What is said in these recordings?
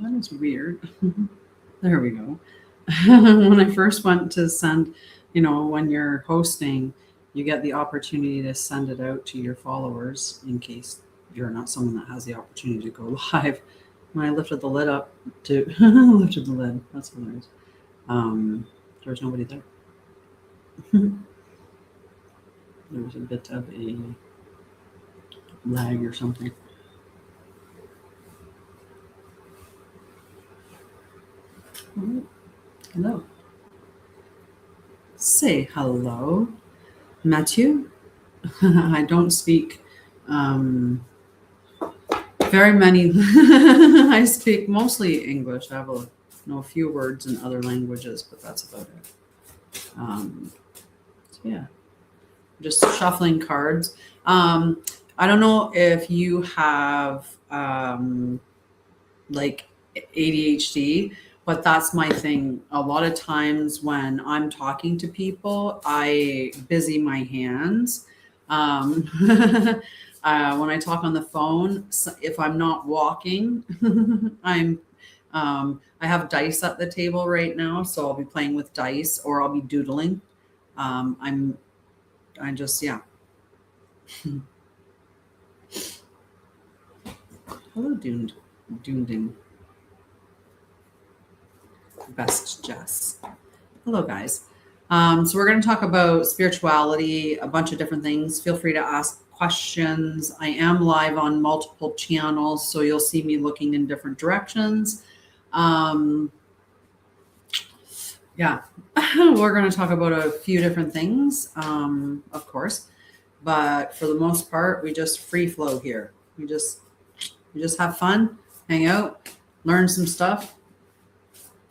That is weird. There we go. When I first went to send, when you're hosting, you get the opportunity to send it out to your followers in case you're not someone that has the opportunity to go live. When I lifted the lid up to lifted the lid, that's hilarious. There was nobody there. There was a bit of a lag or something. Hello. Say hello, Matthew. I don't speak very many. I speak mostly English. I have a few words in other languages, but that's about it. So yeah, just shuffling cards. I don't know if you have like ADHD, but that's my thing. A lot of times when I'm talking to people, I busy my hands. When I talk on the phone, if I'm not walking, I have dice at the table right now, so I'll be playing with dice or I'll be doodling. I just, yeah. Hello, Doonding. Best Jess. Hello, guys. So we're going to talk about spirituality, a bunch of different things. Feel free to ask questions. I am live on multiple channels, so you'll see me looking in different directions. Yeah, we're going to talk about a few different things, of course, but for the most part, we just free flow here. We just have fun, hang out, learn some stuff,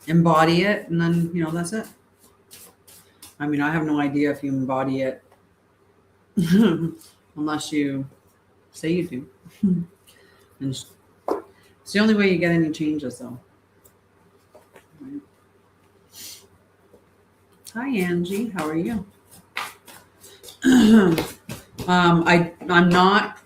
embody it, and then, that's it. I mean, I have no idea if you embody it unless you say you do. And it's the only way you get any changes, though. Right. Hi, Angie. How are you? I'm not.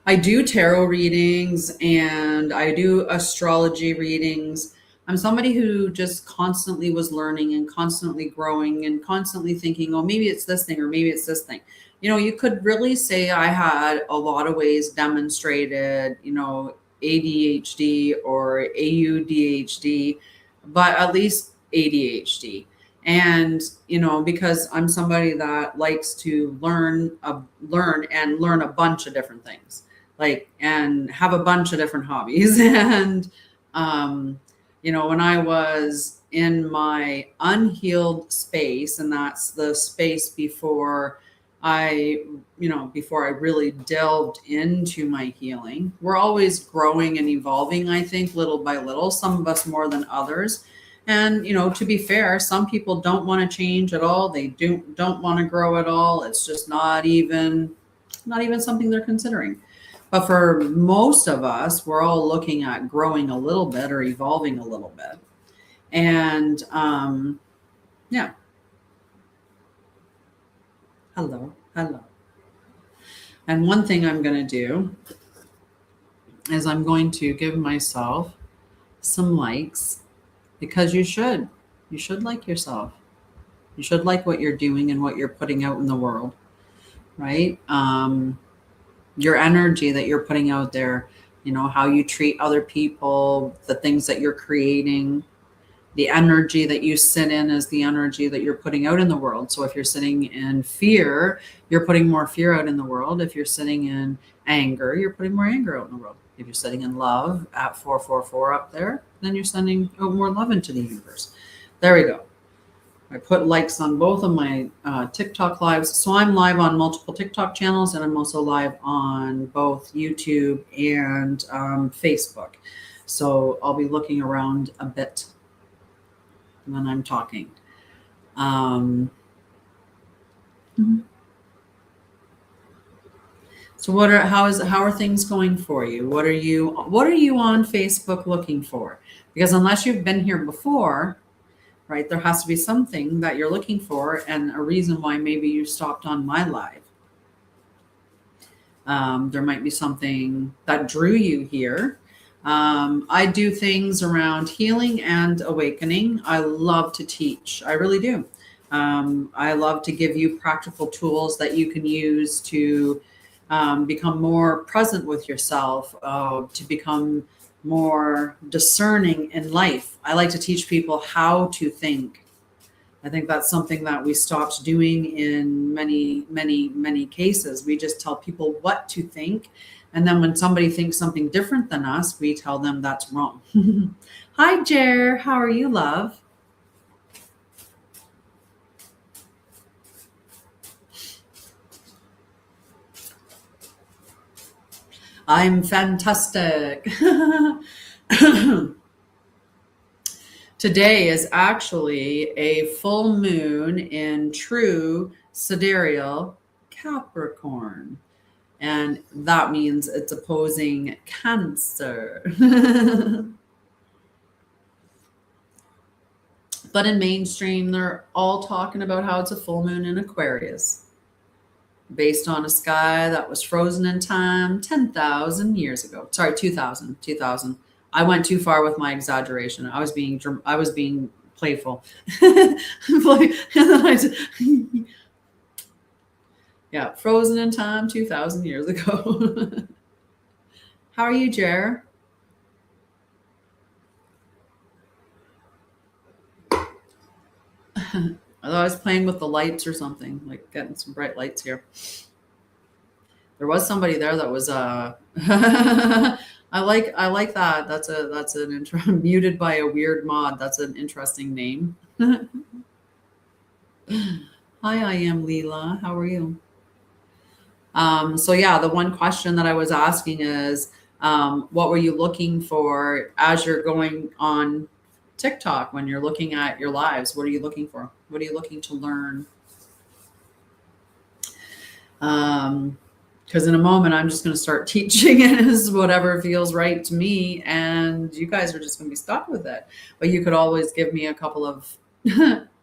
I do tarot readings and I do astrology readings. I'm somebody who just constantly was learning and constantly growing and constantly thinking, oh, maybe it's this thing or maybe it's this thing. You could really say I had a lot of ways demonstrated, ADHD or AUDHD, but at least ADHD. And, because I'm somebody that likes to learn and learn a bunch of different things, and have a bunch of different hobbies. And, when I was in my unhealed space, and that's the space before I really delved into my healing. We're always growing and evolving, I think, little by little, some of us more than others. And, to be fair, some people don't want to change at all. They don't want to grow at all. It's just not even something they're considering. But for most of us, we're all looking at growing a little bit or evolving a little bit. And yeah. Hello. And one thing I'm going to do is I'm going to give myself some likes, because you should like yourself. You should like what you're doing and what you're putting out in the world, right? Your energy that you're putting out there, how you treat other people, the things that you're creating, the energy that you sit in is the energy that you're putting out in the world. So if you're sitting in fear, you're putting more fear out in the world. If you're sitting in anger, you're putting more anger out in the world. If you're sitting in love at 444 up there, then you're sending out more love into the universe. There we go. I put likes on both of my TikTok lives. So I'm live on multiple TikTok channels, and I'm also live on both YouTube and Facebook. So I'll be looking around a bit when I'm talking. So how are things going for you? What are you on Facebook looking for? Because unless you've been here before, right, there has to be something that you're looking for and a reason why maybe you stopped on my live. There might be something that drew you here. I do things around healing and awakening. I love to teach. I really do. I love to give you practical tools that you can use to become more present with yourself, to become more discerning in life. I like to teach people how to think. I think that's something that we stopped doing in many, many, many cases. We just tell people what to think. And then when somebody thinks something different than us, we tell them that's wrong. Hi, Jer. How are you, love? I'm fantastic. Today is actually a full moon in true sidereal Capricorn. And that means it's opposing Cancer. But in mainstream, they're all talking about how it's a full moon in Aquarius, based on a sky that was frozen in time 10,000 years ago. Sorry, 2000. I went too far with my exaggeration. I was being playful. Yeah, frozen in time 2,000 years ago. How are you, Jer? I was playing with the lights or something, like getting some bright lights here. There was somebody there that was I like that. That's an intro muted by a weird mod. That's an interesting name. Hi, I am Leela. How are you? So yeah, the one question that I was asking is, what were you looking for as you're going on TikTok when you're looking at your lives? What are you looking for? What are you looking to learn? Because in a moment, I'm just going to start teaching it as whatever feels right to me, and you guys are just going to be stuck with it. But you could always give me a couple of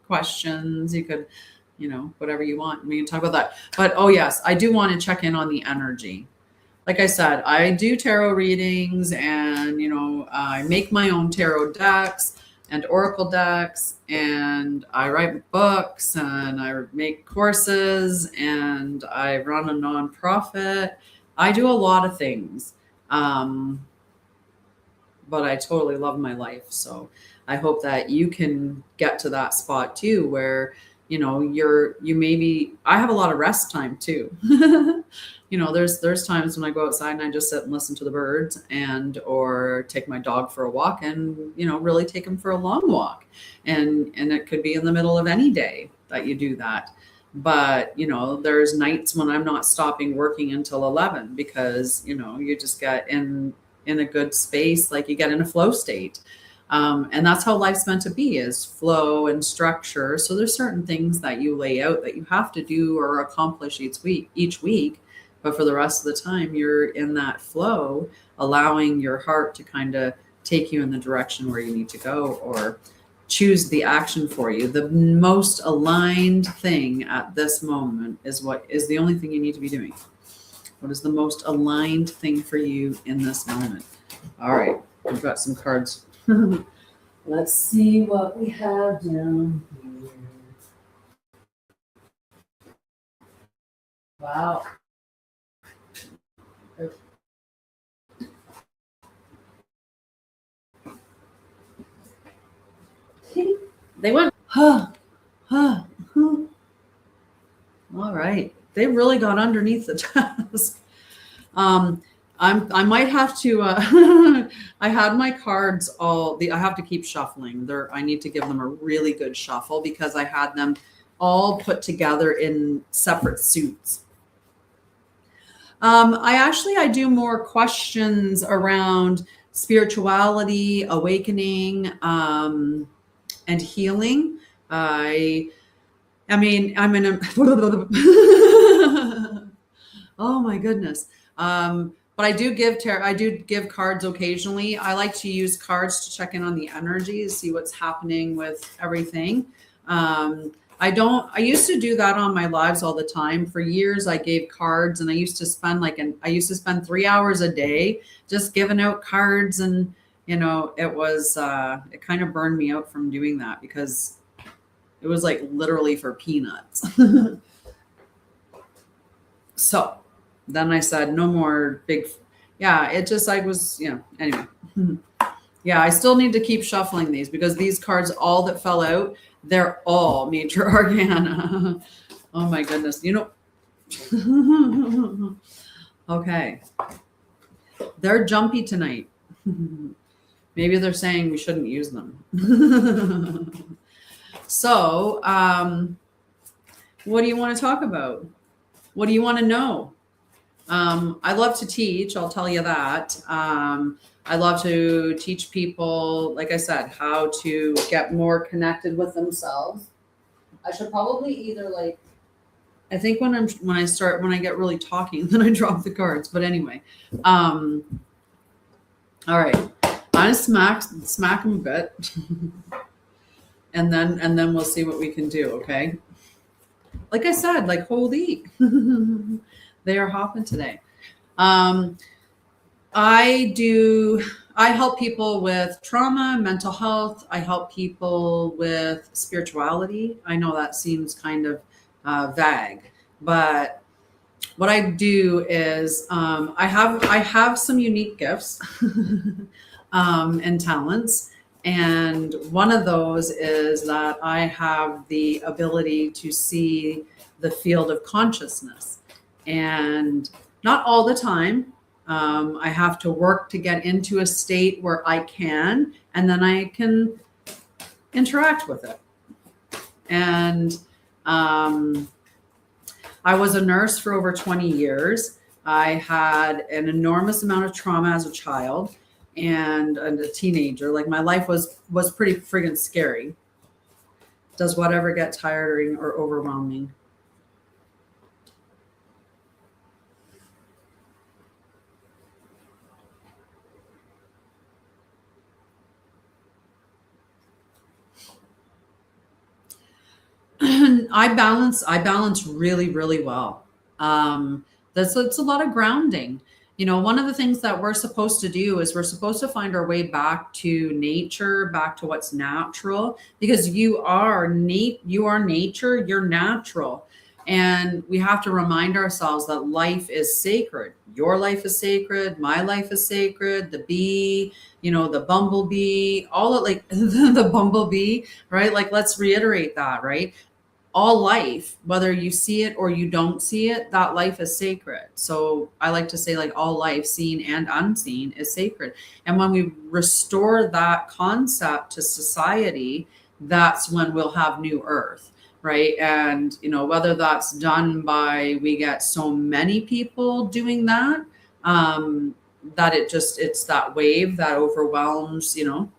questions. You could, whatever you want. We can talk about that. But oh yes, I do want to check in on the energy. Like I said, I do tarot readings, and I make my own tarot decks and oracle decks, and I write books, and I make courses, and I run a nonprofit. I do a lot of things, but I totally love my life. So I hope that you can get to that spot too, where I have a lot of rest time too. There's times when I go outside and I just sit and listen to the birds, or take my dog for a walk, and really take him for a long walk, and it could be in the middle of any day that you do that. But there's nights when I'm not stopping working until 11, because you just get in a good space, like you get in a flow state. And that's how life's meant to be, is flow and structure. So there's certain things that you lay out that you have to do or accomplish each week. But for the rest of the time, you're in that flow, allowing your heart to kind of take you in the direction where you need to go, or choose the action for you. The most aligned thing at this moment is what is the only thing you need to be doing. What is the most aligned thing for you in this moment? All right, we've got some cards. Let's see what we have down here. Wow. They went, huh. All right. They really got underneath the desk. I might have to, I had my cards I have to keep shuffling. I need to give them a really good shuffle, because I had them all put together in separate suits. I do more questions around spirituality, awakening, and healing. I'm in a, oh my goodness. But I do give cards occasionally. I like to use cards to check in on the energies, see what's happening with everything. I used to do that on my lives all the time. For years, I gave cards, and I used to spend I used to spend 3 hours a day just giving out cards. And, it was, it kind of burned me out from doing that because it was like literally for peanuts. So then I said, no more big, yeah, it just, I was, anyway. Yeah, I still need to keep shuffling these because these cards, all that fell out, they're all major arcana. Oh my goodness. Okay. They're jumpy tonight. Maybe they're saying we shouldn't use them. So, what do you want to talk about? What do you want to know? I love to teach, I'll tell you that. I love to teach people, like I said, how to get more connected with themselves. I should probably either I think when I get really talking, then I drop the cards. But anyway, all right, I'm gonna smack them a bit, and then we'll see what we can do. Okay, like I said, holy, they are hopping today. I help people with trauma, mental health. I help people with spirituality. I know that seems kind of vague, but what I do is I have some unique gifts and talents. And one of those is that I have the ability to see the field of consciousness. And not all the time. I have to work to get into a state where I can, and then I can interact with it. And I was a nurse for over 20 years. I had an enormous amount of trauma as a child and a teenager. My life was pretty friggin' scary. Does whatever get tiring or overwhelming? I balance really, really well. It's a lot of grounding. One of the things that we're supposed to do is we're supposed to find our way back to nature, back to what's natural, because you are nature, you're natural. And we have to remind ourselves that life is sacred. Your life is sacred. My life is sacred. The bee, the bumblebee, all of the bumblebee, right? Let's reiterate that, right? All life, whether you see it or you don't see it, that life is sacred. So I like to say all life, seen and unseen, is sacred. And when we restore that concept to society, that's when we'll have new earth, right? And whether that's done by, we get so many people doing that, that it's that wave that overwhelms,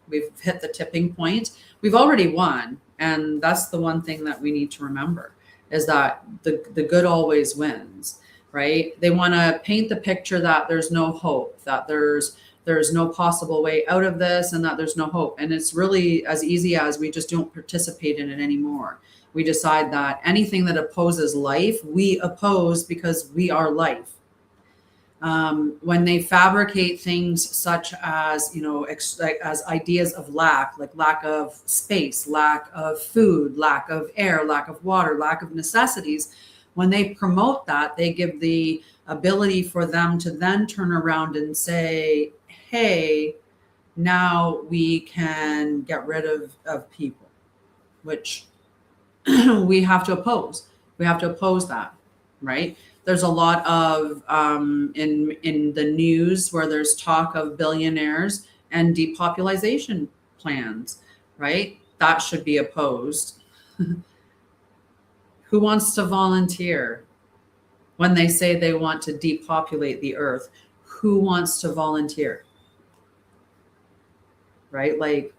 we've hit the tipping point. We've already won. And that's the one thing that we need to remember, is that the good always wins, right? They want to paint the picture that there's no hope, that there's no possible way out of this, and that there's no hope. And it's really as easy as we just don't participate in it anymore. We decide that anything that opposes life, we oppose because we are life. When they fabricate things such as, as ideas of lack, like lack of space, lack of food, lack of air, lack of water, lack of necessities, when they promote that, they give the ability for them to then turn around and say, hey, now we can get rid of people, which we have to oppose. We have to oppose that, right? There's a lot of in the news where there's talk of billionaires and depopulation plans, right? That should be opposed. Who wants to volunteer when they say they want to depopulate the earth? Who wants to volunteer? Right?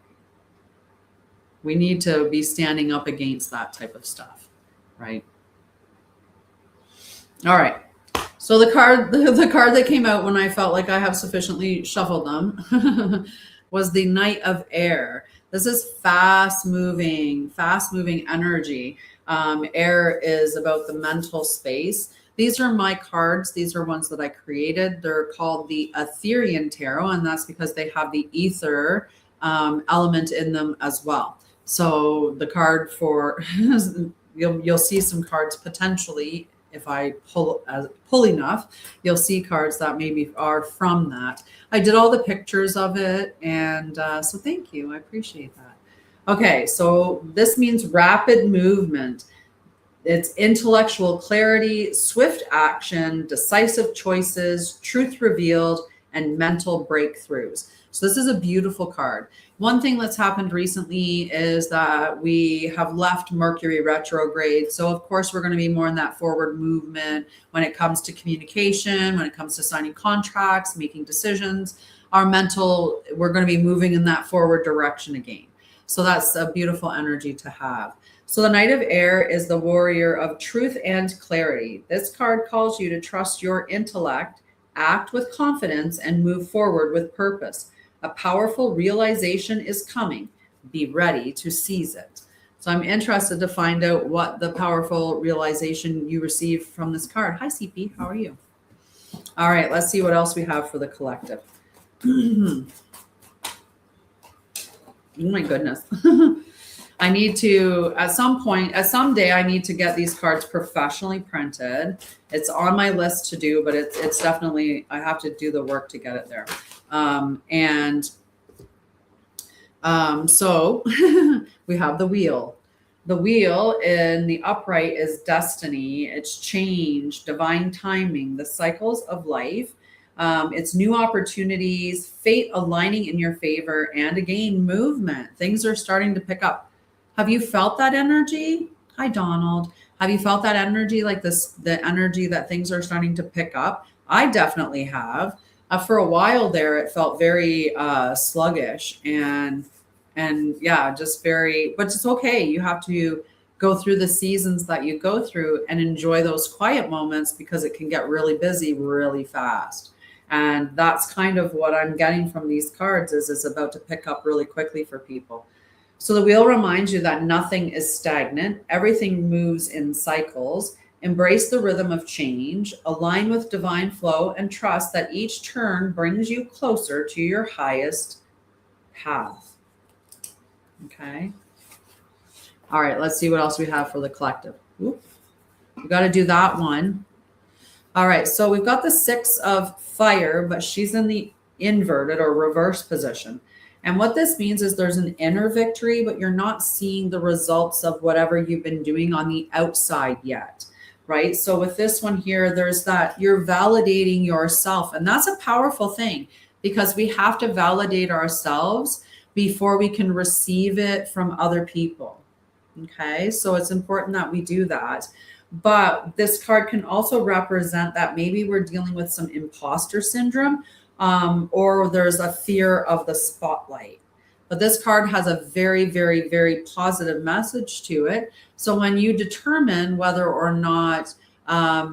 We need to be standing up against that type of stuff, right? All right. So the card that came out when I felt like I have sufficiently shuffled them was the Knight of Air. This is fast moving energy. Air is about the mental space. These are my cards. These are ones that I created. They're called the Etherian Tarot, and that's because they have the ether element in them as well. So the card for you'll see some cards potentially, if I pull enough, you'll see cards that maybe are from that. I did all the pictures of it, and so thank you. I appreciate that. Okay, so this means rapid movement. It's intellectual clarity, swift action, decisive choices, truth revealed, and mental breakthroughs. So this is a beautiful card. One thing that's happened recently is that we have left Mercury retrograde. So of course, we're going to be more in that forward movement when it comes to communication, when it comes to signing contracts, making decisions. Our mental, we're going to be moving in that forward direction again. So that's a beautiful energy to have. So the Knight of Air is the warrior of truth and clarity. This card calls you to trust your intellect, act with confidence, and move forward with purpose. A powerful realization is coming. Be ready to seize it. So I'm interested to find out what the powerful realization you received from this card. Hi, CP. How are you? All right, let's see what else we have for the collective. Oh my goodness. I need to, at some day, I need to get these cards professionally printed. It's on my list to do, but it's definitely, I have to do the work to get it there. So we have the wheel. The wheel in the upright is destiny. It's change, divine timing, the cycles of life. It's new opportunities, fate aligning in your favor, and again, movement. Things are starting to pick up. Have you felt that energy? Hi, Donald. Have you felt that energy, like this, the energy that things are starting to pick up? I definitely have. For a while there, it felt very sluggish and yeah, just very, but it's okay. You have to go through the seasons that you go through and enjoy those quiet moments, because it can get really busy really fast. And that's kind of what I'm getting from these cards, is it's about to pick up really quickly for people. So the wheel reminds you that nothing is stagnant. Everything moves in cycles. Embrace the rhythm of change, align with divine flow, and trust that each turn brings you closer to your highest path. Okay. All right, let's see what else we have for the collective. Oop. We got to do that one. All right, so we've got the 6 of fire, but she's in the inverted or reverse position. And what this means is there's an inner victory, but you're not seeing the results of whatever you've been doing on the outside yet, right? So with this one here, there's that you're validating yourself. And that's a powerful thing, because we have to validate ourselves before we can receive it from other people. Okay, so it's important that we do that. But this card can also represent that maybe we're dealing with some imposter syndrome, or there's a fear of the spotlight. But this card has a very, very, very positive message to it. So when you determine whether or not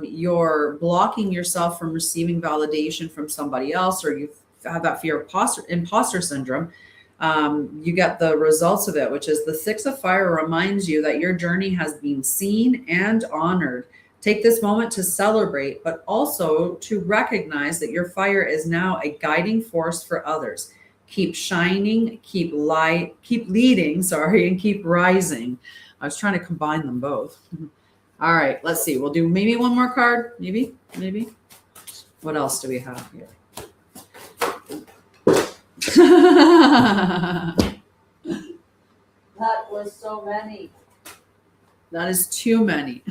you're blocking yourself from receiving validation from somebody else, or you have that fear of imposter syndrome, you get the results of it, which is the 6 of fire reminds you that your journey has been seen and honored. Take this moment to celebrate, but also to recognize that your fire is now a guiding force for others. Keep shining, keep leading, and keep rising. I was trying to combine them both. All right, let's see. We'll do maybe one more card. Maybe. What else do we have here? That was so many. That is too many.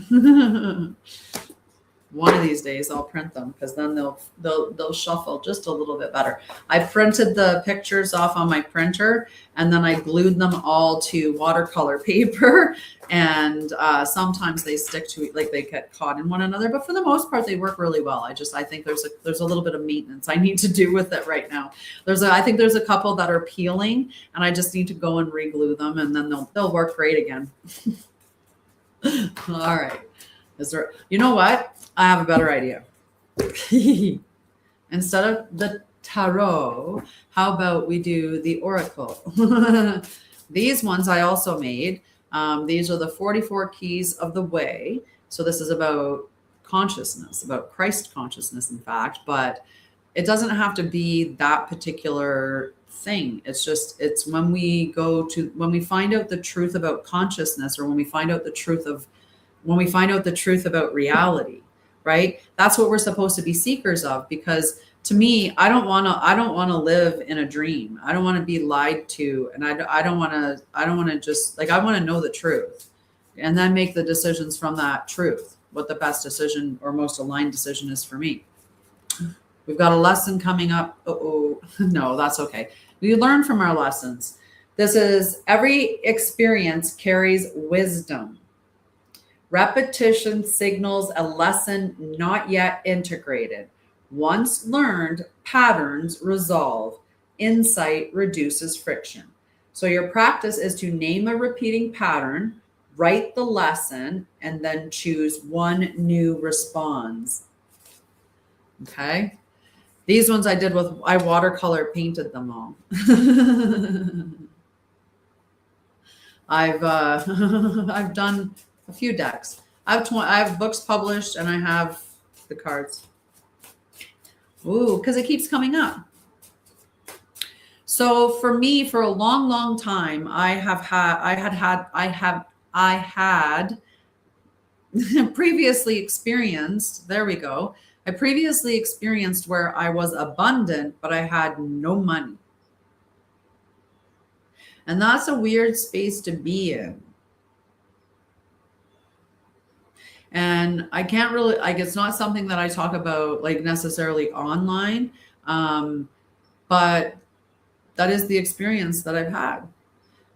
One of these days I'll print them, because then they'll shuffle just a little bit better. I printed the pictures off on my printer, and then I glued them all to watercolor paper. And sometimes they stick to, like, they get caught in one another, but for the most part they work really well. I think there's a little bit of maintenance I need to do with it right now. I think there's a couple that are peeling, and I just need to go and re-glue them, and then they'll work great again. All right. You know what? I have a better idea. Instead of the tarot, how about we do the oracle? These ones I also made. These are the 44 keys of the way. So this is about consciousness, about Christ consciousness, in fact, but it doesn't have to be that particular thing. It's when we find out the truth about consciousness, or when we find out the truth about reality, right? That's what we're supposed to be seekers of, because to me, I don't want to live in a dream. I don't want to be lied to. And I don't want to just, like, I want to know the truth and then make the decisions from that truth, what the best decision or most aligned decision is for me. We've got a lesson coming up. Oh, no, that's okay. We learn from our lessons. This is every experience carries wisdom. Repetition signals a lesson not yet integrated. Once learned, patterns resolve. Insight reduces friction. So your practice is to name a repeating pattern, write the lesson, and then choose one new response. Okay? These ones I did I watercolor painted them all. I've done a few decks. I have books published, and I have the cards. Ooh, because it keeps coming up. So for me, for a long, long time, I had previously experienced, there we go. I previously experienced where I was abundant, but I had no money. And that's a weird space to be in. And I can't really, like, it's not something that I talk about, like, necessarily online. But that is the experience that I've had.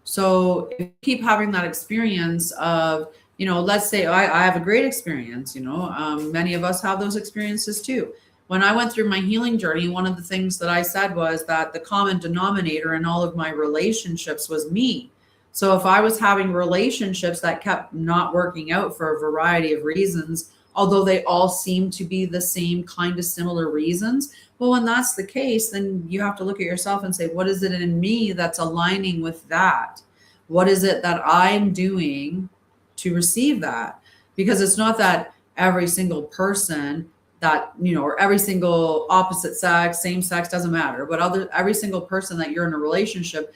So if you keep having that experience of, let's say I have a great experience, many of us have those experiences too. When I went through my healing journey, one of the things that I said was that the common denominator in all of my relationships was me. So if I was having relationships that kept not working out for a variety of reasons, although they all seem to be the same kind of similar reasons, well, when that's the case, then you have to look at yourself and say, what is it in me that's aligning with that? What is it that I'm doing to receive that? Because it's not that every single person that, or every single opposite sex, same sex, doesn't matter, but every single person that you're in a relationship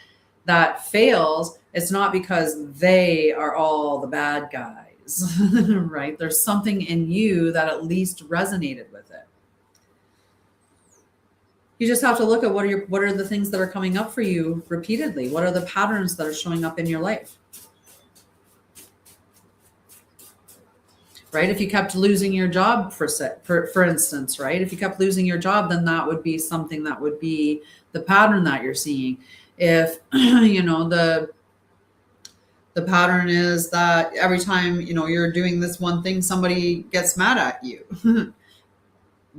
that fails, it's not because they are all the bad guys, right? There's something in you that at least resonated with it. You just have to look at what are the things that are coming up for you repeatedly? What are the patterns that are showing up in your life? Right? If you kept losing your job, for instance, right? If you kept losing your job, then that would be something that would be the pattern that you're seeing. If, the pattern is that every time, you're doing this one thing, somebody gets mad at you.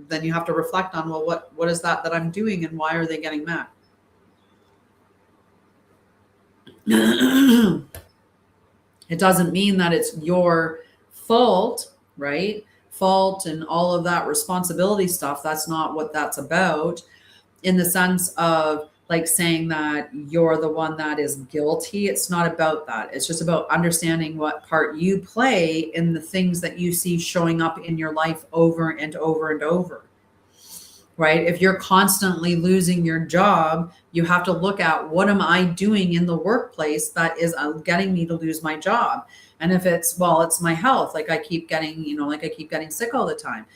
Then you have to reflect on, well, what is that I'm doing, and why are they getting mad? It doesn't mean that it's your fault, right? Fault and all of that responsibility stuff. That's not what that's about, in the sense of, like, saying that you're the one that is guilty. It's not about that. It's just about understanding what part you play in the things that you see showing up in your life over and over and over, right? If you're constantly losing your job, you have to look at, what am I doing in the workplace that is getting me to lose my job? And if it's my health, like I keep getting sick all the time.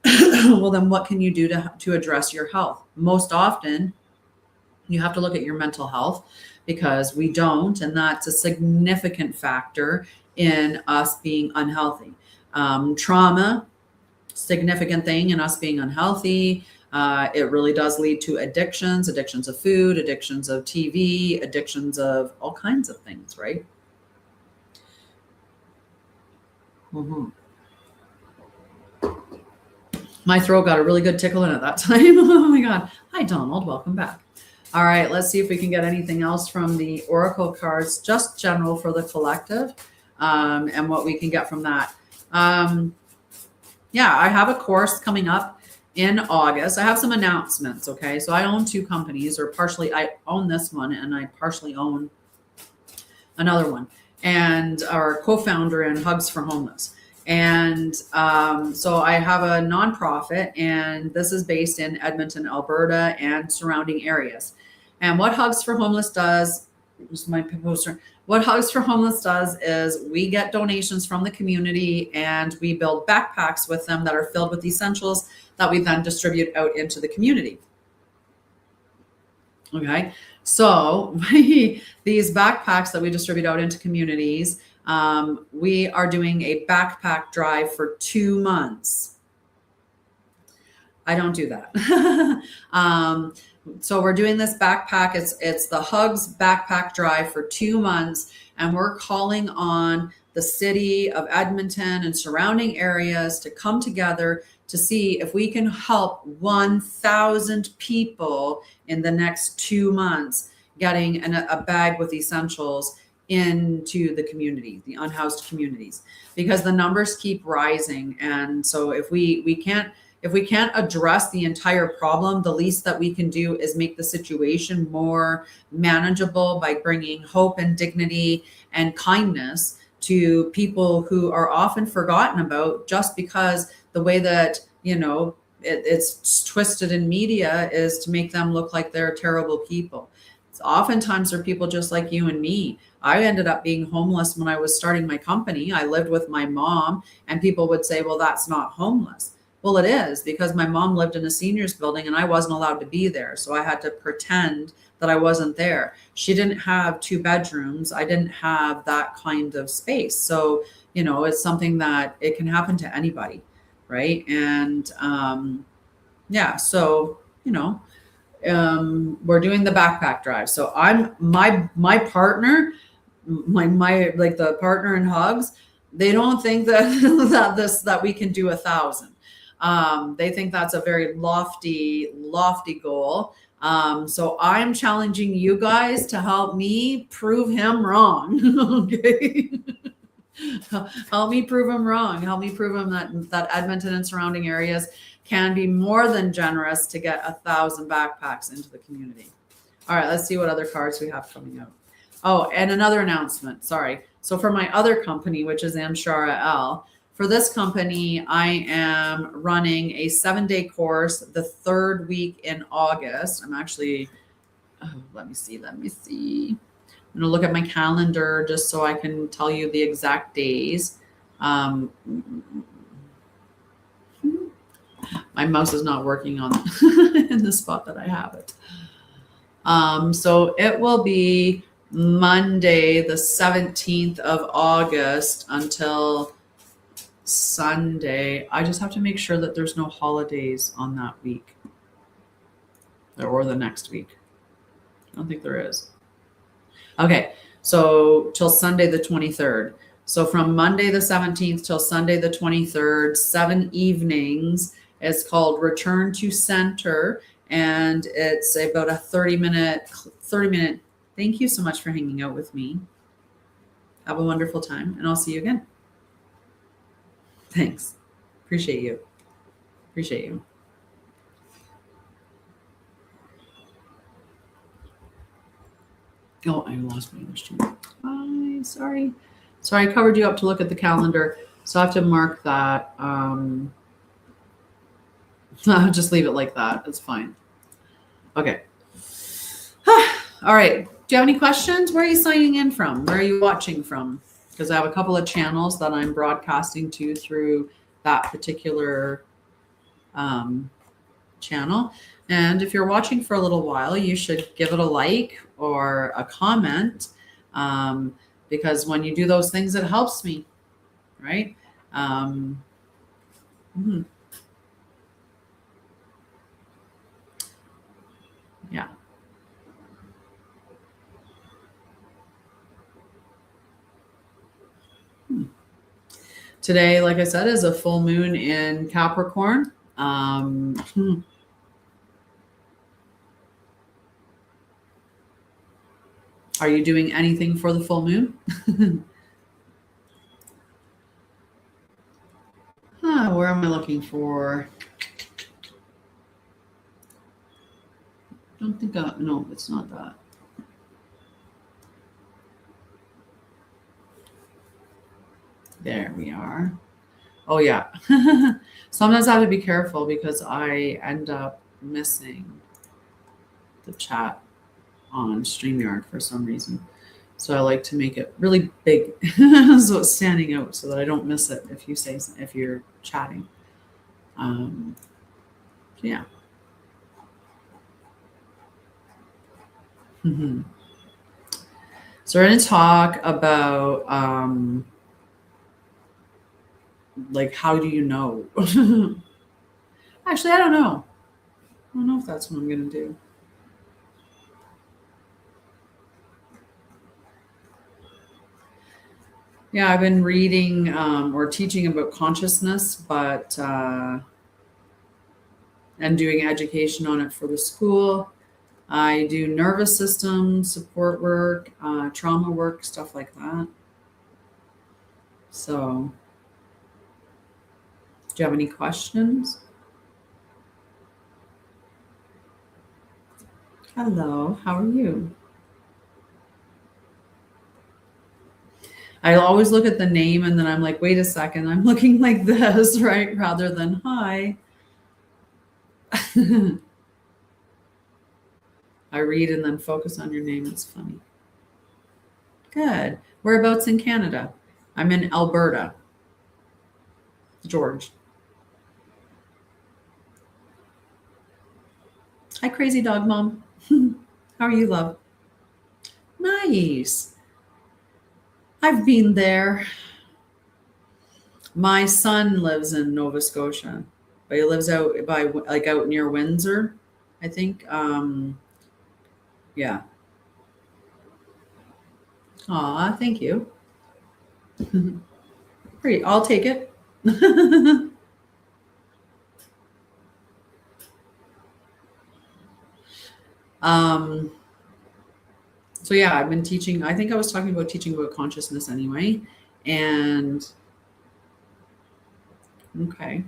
Well, then what can you do to address your health? Most often, you have to look at your mental health, because we don't, and that's a significant factor in us being unhealthy. Trauma, significant thing in us being unhealthy. It really does lead to addictions of food, addictions of TV, addictions of all kinds of things, right? Mm-hmm. My throat got a really good tickle in at that time. Oh my God. Hi, Donald. Welcome back. All right, let's see if we can get anything else from the oracle cards, just general for the collective, and what we can get from that. Yeah, I have a course coming up in August. I have some announcements. Okay. So I own two companies, or partially, I own this one and I partially own another one, and our co-founder in Hugs for Homeless. And so I have a nonprofit, and this is based in Edmonton, Alberta, and surrounding areas. And what Hugs for Homeless does, this is my poster. What Hugs for Homeless does is we get donations from the community, and we build backpacks with them that are filled with essentials that we then distribute out into the community. Okay, so these backpacks that we distribute out into communities, we are doing a backpack drive for 2 months. I don't do that. So we're doing this backpack. It's the Hugs backpack drive for 2 months, and we're calling on the city of Edmonton and surrounding areas to come together to see if we can help 1,000 people in the next 2 months getting a bag with essentials into the community, the unhoused communities, because the numbers keep rising. And so if we can't address the entire problem, the least that we can do is make the situation more manageable by bringing hope and dignity and kindness to people who are often forgotten about, just because the way that, it's twisted in media is to make them look like they're terrible people. It's oftentimes they're people just like you and me. I ended up being homeless when I was starting my company. I lived with my mom, and people would say, well, that's not homeless. Well, it is, because my mom lived in a seniors building and I wasn't allowed to be there. So I had to pretend that I wasn't there. She didn't have 2 bedrooms. I didn't have that kind of space. So, it's something that it can happen to anybody. Right. And yeah, so, we're doing the backpack drive. So I'm my partner, my like the partner in Hugs, they don't think that that we can do 1,000. They think that's a very lofty goal. So I'm challenging you guys to help me prove him wrong. Okay. Help me prove him wrong. Help me prove him that Edmonton and surrounding areas can be more than generous to get 1,000 backpacks into the community. All right, let's see what other cards we have coming out. Oh, and another announcement. Sorry. So for my other company, which is Sha'Ryah, for this company, I am running a 7-day course the 3rd week in August. I'm actually, let me see. I'm going to look at my calendar just so I can tell you the exact days. My mouse is not working on in the spot that I have it. So it will be Monday, the 17th of August until Sunday. I just have to make sure that there's no holidays on that week or the next week. I don't think there is. Okay, so till Sunday the 23rd. So from Monday the 17th till Sunday the 23rd, 7 evenings. It's called Return to Center, and it's about a 30-minute. Thank you so much for hanging out with me. Have a wonderful time, and I'll see you again. Thanks. Appreciate you. Oh, I lost my English too. Bye. Sorry, I covered you up to look at the calendar, so I have to mark that. I'll just leave it like that. It's fine. Okay. All right. Do you have any questions? Where are you signing in from? Where are you watching from? Because I have a couple of channels that I'm broadcasting to through that particular channel. And if you're watching for a little while, you should give it a like or a comment, because when you do those things, it helps me, right? Yeah. Today, like I said, is a full moon in Capricorn. Are you doing anything for the full moon? Where am I looking for? don't think no, it's not that. There we are. Oh yeah. Sometimes I have to be careful because I end up missing the chat on StreamYard for some reason. So I like to make it really big so it's standing out so that I don't miss it if you're chatting. Yeah. Mm-hmm. So we're going to talk about like, how do you know? Actually, I don't know. I don't know if that's what I'm going to do. Yeah, I've been reading or teaching about consciousness, but and doing education on it for the school. I do nervous system support work, trauma work, stuff like that. So, do you have any questions? Hello, how are you? I always look at the name and then I'm like, wait a second, I'm looking like this, right? Rather than hi. I read and then focus on your name. It's funny. Good. Whereabouts in Canada? I'm in Alberta, George. Hi, crazy dog mom. How are you, love? Nice. I've been there. My son lives in Nova Scotia, but he lives out by like out near Windsor, I think. Yeah. Aw, thank you. Great. I'll take it. um, so yeah, I've been teaching. I think I was talking about teaching about consciousness anyway. And okay.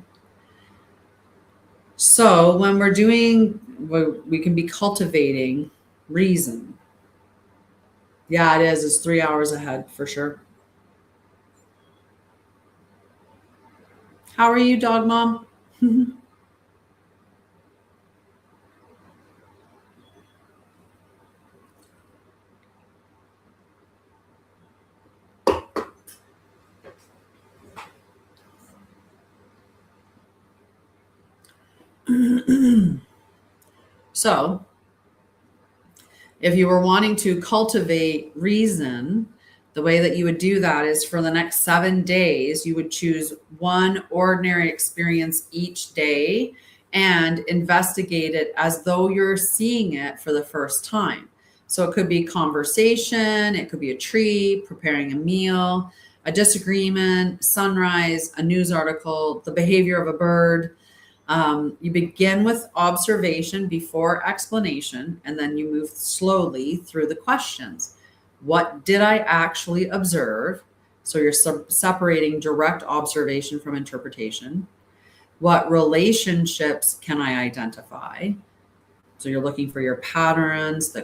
So when we're doing, we can be cultivating reason. Yeah, it is. It's 3 hours ahead for sure. How are you, dog mom? So, if you were wanting to cultivate reason, the way that you would do that is for the next 7 days, you would choose one ordinary experience each day and investigate it as though you're seeing it for the first time. So it could be conversation, it could be a tree, preparing a meal, a disagreement, sunrise, a news article, the behavior of a bird. You begin with observation before explanation, and then you move slowly through the questions. What did I actually observe? So you're separating direct observation from interpretation. What relationships can I identify? So you're looking for your patterns, the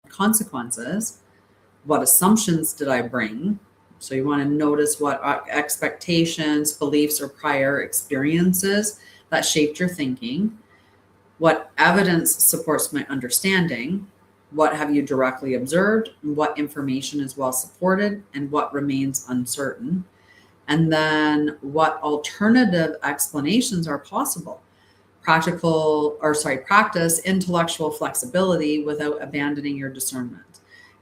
consequences. What assumptions did I bring? So you want to notice what expectations, beliefs, or prior experiences that shaped your thinking. What evidence supports my understanding? What have you directly observed? What information is well supported? And what remains uncertain? And then what alternative explanations are possible? Practice intellectual flexibility without abandoning your discernment.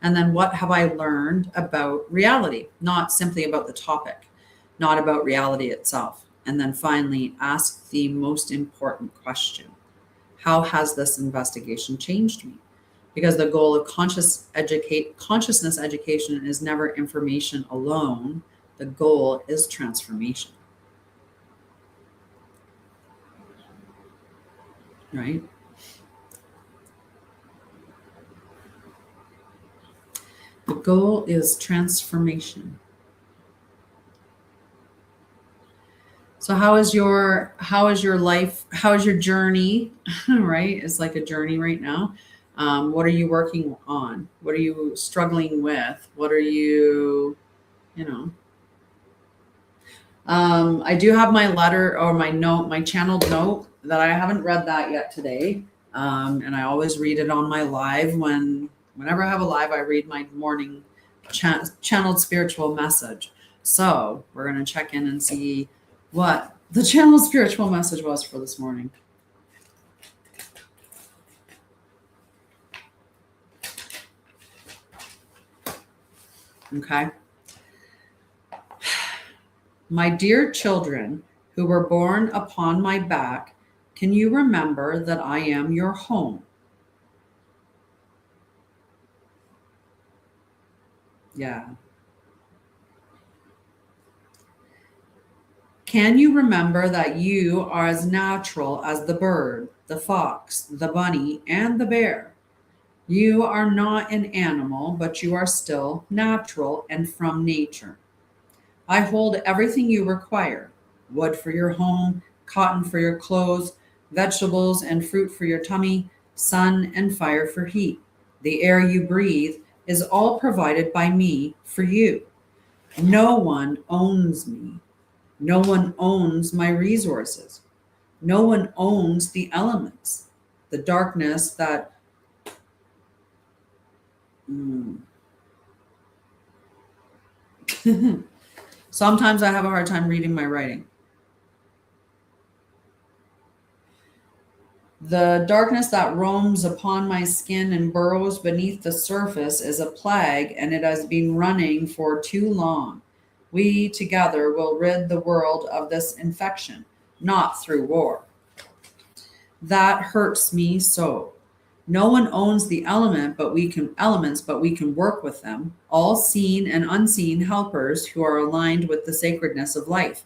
And then what have I learned about reality? Not simply about the topic, not about reality itself. And then finally, ask the most important question. How has this investigation changed me? Because the goal of consciousness education is never information alone. The goal is transformation. Right? The goal is transformation. So how is your life? How is your journey? Right? It's like a journey right now. What are you working on? What are you struggling with? What are you, you know? I do have my letter or my note, my channeled note that I haven't read that yet today. And I always read it on my live whenever I have a live, I read my morning channeled spiritual message. So we're going to check in and see what the channeled spiritual message was for this morning. Okay. My dear children who were born upon my back, can you remember that I am your home? Yeah. Can you remember that you are as natural as the bird, the fox, the bunny, and the bear? You are not an animal, but you are still natural and from nature. I hold everything you require: wood for your home, cotton for your clothes, vegetables and fruit for your tummy, sun and fire for heat. The air you breathe is all provided by me for you. No one owns me. No one owns my resources. No one owns the elements. The darkness that mm. Sometimes I have a hard time reading my writing. The darkness that roams upon my skin and burrows beneath the surface is a plague, and it has been running for too long. We together will rid the world of this infection, not through war. That hurts me so. No one owns the elements, but we can work with them, all seen and unseen helpers who are aligned with the sacredness of life.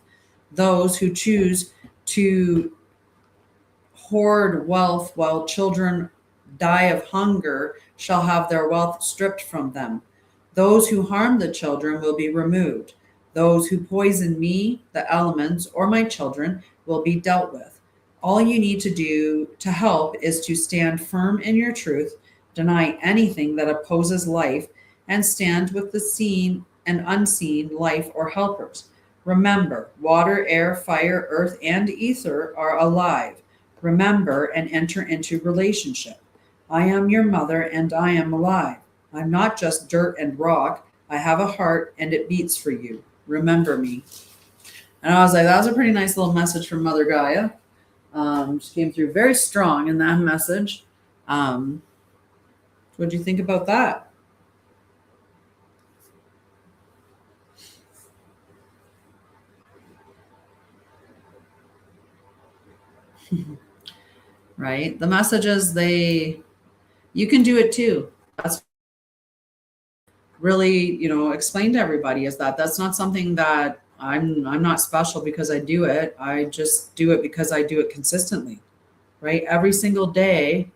Those who choose to hoard wealth while children die of hunger shall have their wealth stripped from them. Those who harm the children will be removed. Those who poison me, the elements, or my children will be dealt with. All you need to do to help is to stand firm in your truth, deny anything that opposes life, and stand with the seen and unseen life or helpers. Remember, water, air, fire, earth, and ether are alive. Remember and enter into relationship. I am your mother and I am alive. I'm not just dirt and rock. I have a heart and it beats for you. Remember me. And I was like, that was a pretty nice little message from Mother Gaia. She came through very strong in that message. What do you think about that? Right? The messages, you can do it too. That's really, explain to everybody is that that's not something that I'm not special because I do it. I just do it because I do it consistently, right? Every single day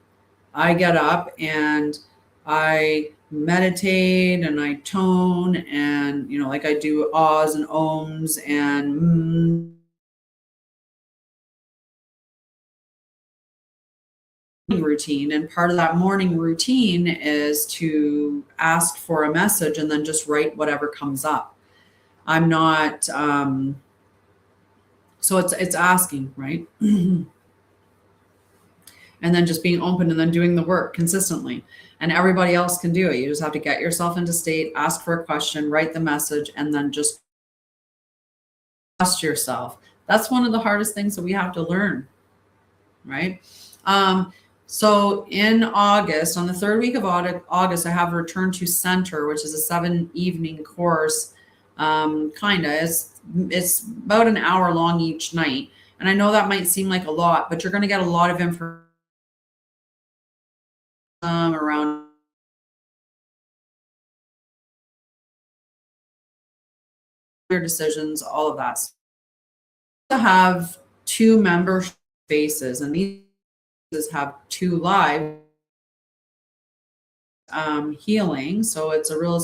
I get up and I meditate and I tone and, like I do ahs and ohms and routine. And part of that morning routine is to ask for a message and then just write whatever comes up. I'm not, so it's asking, right? And then just being open and then doing the work consistently. And everybody else can do it. You just have to get yourself into state, ask for a question, write the message, and then just trust yourself. That's one of the hardest things that we have to learn, right? So in August, on the third week of August, I have Return to Center, which is a 7-evening course. It's about an hour long each night. And I know that might seem like a lot, but you're going to get a lot of information around your decisions, all of that. To have 2 member spaces, and these have 2 live healing. So it's a real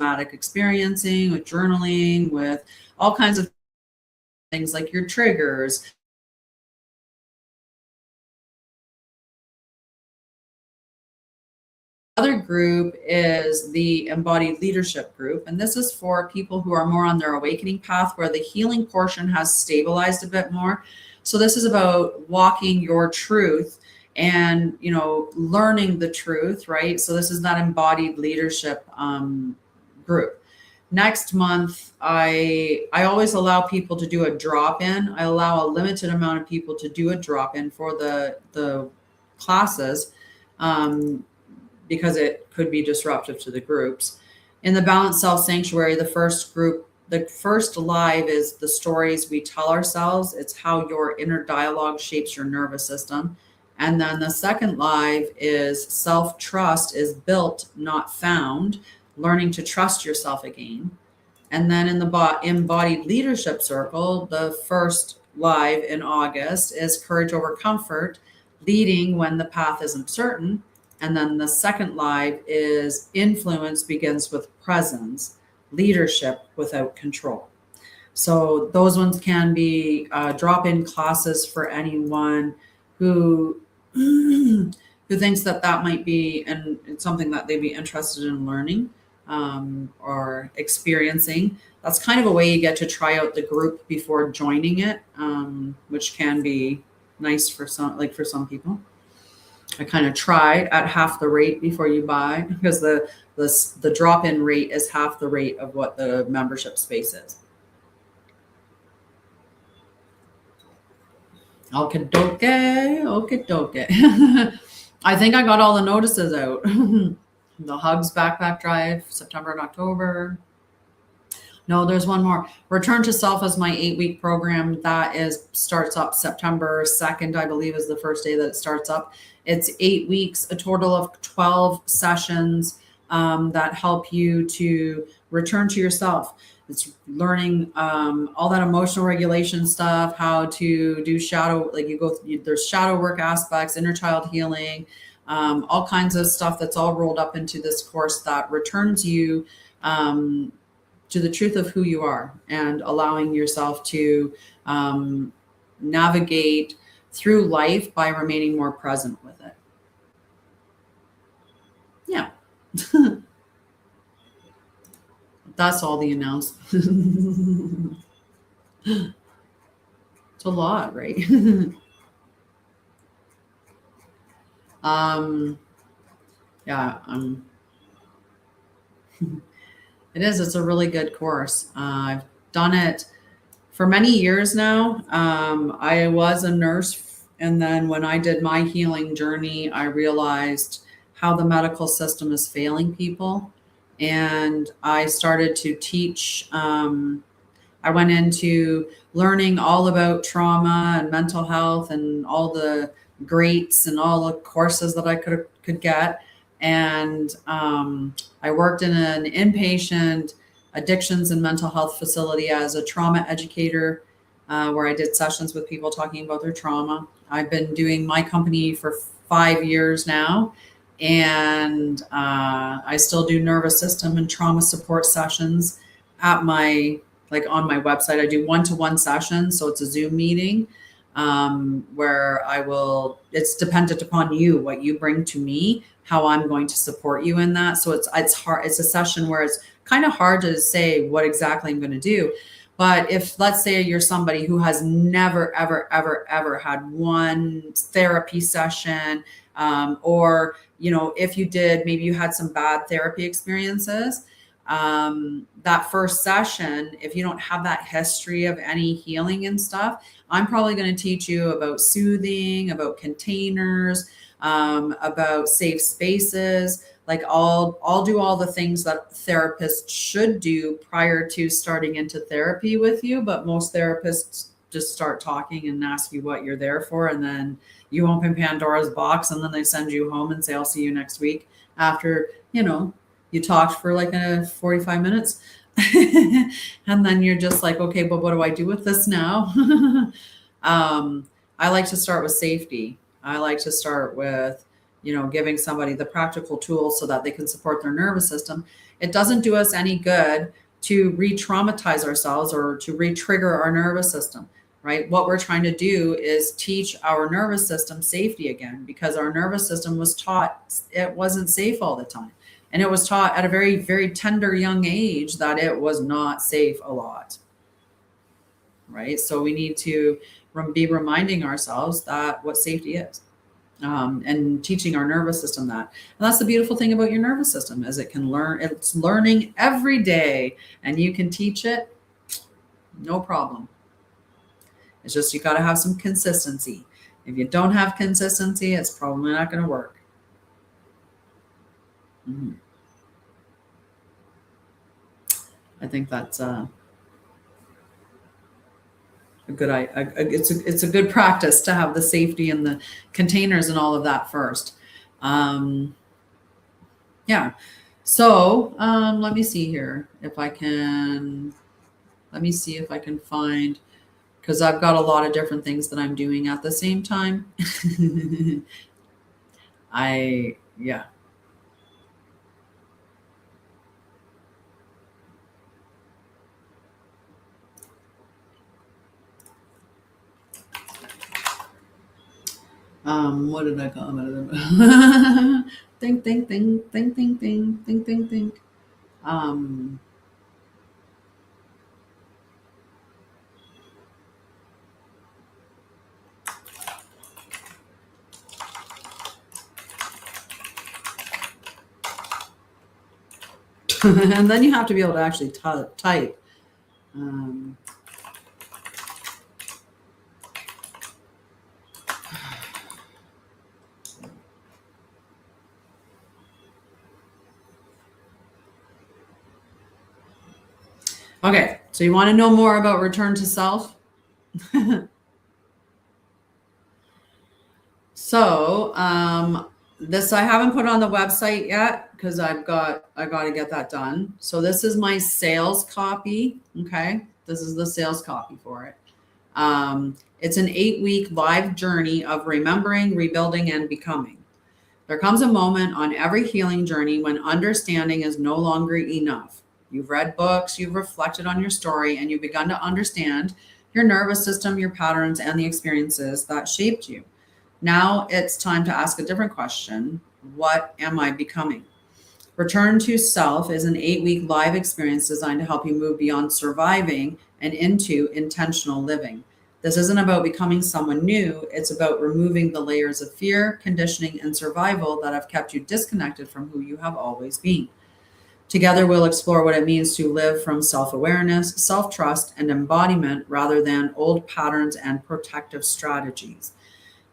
somatic experiencing with journaling, with all kinds of things like your triggers. Other group is the embodied leadership group, and this is for people who are more on their awakening path, where the healing portion has stabilized a bit more. So this is about walking your truth and, you know, learning the truth, right? So this is that embodied leadership group. Next month, I always allow people to do a drop in. I allow a limited amount of people to do a drop in for the classes. Because it could be disruptive to the groups. In the Balanced Self Sanctuary, the first group, the first live is the stories we tell ourselves. It's how your inner dialogue shapes your nervous system. And then the second live is self-trust is built, not found, learning to trust yourself again. And then in the Embodied Leadership Circle, the first live in August is Courage Over Comfort, leading when the path isn't certain. And then the second live is Influence Begins with Presence, Leadership Without Control. So those ones can be drop-in classes for anyone who who thinks that that might be and it's something that they'd be interested in learning or experiencing. That's kind of a way you get to try out the group before joining it, which can be nice for some people. I kind of try at half the rate before you buy, because the drop-in rate is half the rate of what the membership space is. Okay, doke. I think I got all the notices out. The Hugs Backpack Drive, September and October. No, there's one more. Return to Self is my 8-week program. That starts up September 2nd, I believe, is the first day that it starts up. It's 8 weeks, a total of 12 sessions that help you to return to yourself. It's learning all that emotional regulation stuff, how to do shadow, there's shadow work aspects, inner child healing, all kinds of stuff that's all rolled up into this course that returns you to the truth of who you are and allowing yourself to navigate through life by remaining more present with it. Yeah. That's all the announcements. It's a lot, right? Yeah. It is. It's a really good course. I've done it for many years now. I was a nurse, and then when I did my healing journey, I realized how the medical system is failing people. And I started to teach. I went into learning all about trauma and mental health and all the greats and all the courses that I could get. And I worked in an inpatient addictions and mental health facility as a trauma educator, where I did sessions with people talking about their trauma. I've been doing my company for 5 years now, and I still do nervous system and trauma support sessions at on my website. I do one-to-one sessions, so it's a Zoom meeting where it's dependent upon you, what you bring to me, how I'm going to support you in that. So it's hard. It's a session where it's kind of hard to say what exactly I'm going to do. But if, let's say, you're somebody who has never, ever, ever, ever had one therapy session, or, if you did, maybe you had some bad therapy experiences, that first session, if you don't have that history of any healing and stuff, I'm probably going to teach you about soothing, about containers, about safe spaces. Like I'll do all the things that therapists should do prior to starting into therapy with you. But most therapists just start talking and ask you what you're there for. And then you open Pandora's box, and then they send you home and say, I'll see you next week after, you talked for 45 minutes. And then you're just like, okay, but what do I do with this now? I like to start with safety. I like to start with, giving somebody the practical tools so that they can support their nervous system. It doesn't do us any good to re-traumatize ourselves or to re-trigger our nervous system, right? What we're trying to do is teach our nervous system safety again, because our nervous system was taught it wasn't safe all the time. And it was taught at a very, very tender young age that it was not safe a lot, right? So we need to be reminding ourselves that what safety is. And teaching our nervous system that. And that's the beautiful thing about your nervous system, is it can learn, it's learning every day, and you can teach it, no problem. It's just, you got to have some consistency. If you don't have consistency, it's probably not going to work. Mm-hmm. I think that's a good, it's a good practice to have the safety and the containers and all of that first. Yeah. So let me see here if I can, let me see if I can find, because I've got a lot of different things that I'm doing at the same time. Yeah. What did I call it? Think, think, think, think, think, think, think, think, think. And then you have to be able to actually type. Okay, so you want to know more about return to self? So this I haven't put on the website yet, because I got to get that done. So this is my sales copy. Okay, this is the sales copy for it. It's an 8-week live journey of remembering, rebuilding, and becoming. There comes a moment on every healing journey when understanding is no longer enough. You've read books, you've reflected on your story, and you've begun to understand your nervous system, your patterns, and the experiences that shaped you. Now it's time to ask a different question. What am I becoming? Return to Self is an 8-week live experience designed to help you move beyond surviving and into intentional living. This isn't about becoming someone new. It's about removing the layers of fear, conditioning, and survival that have kept you disconnected from who you have always been. Together, we'll explore what it means to live from self-awareness, self-trust, and embodiment rather than old patterns and protective strategies.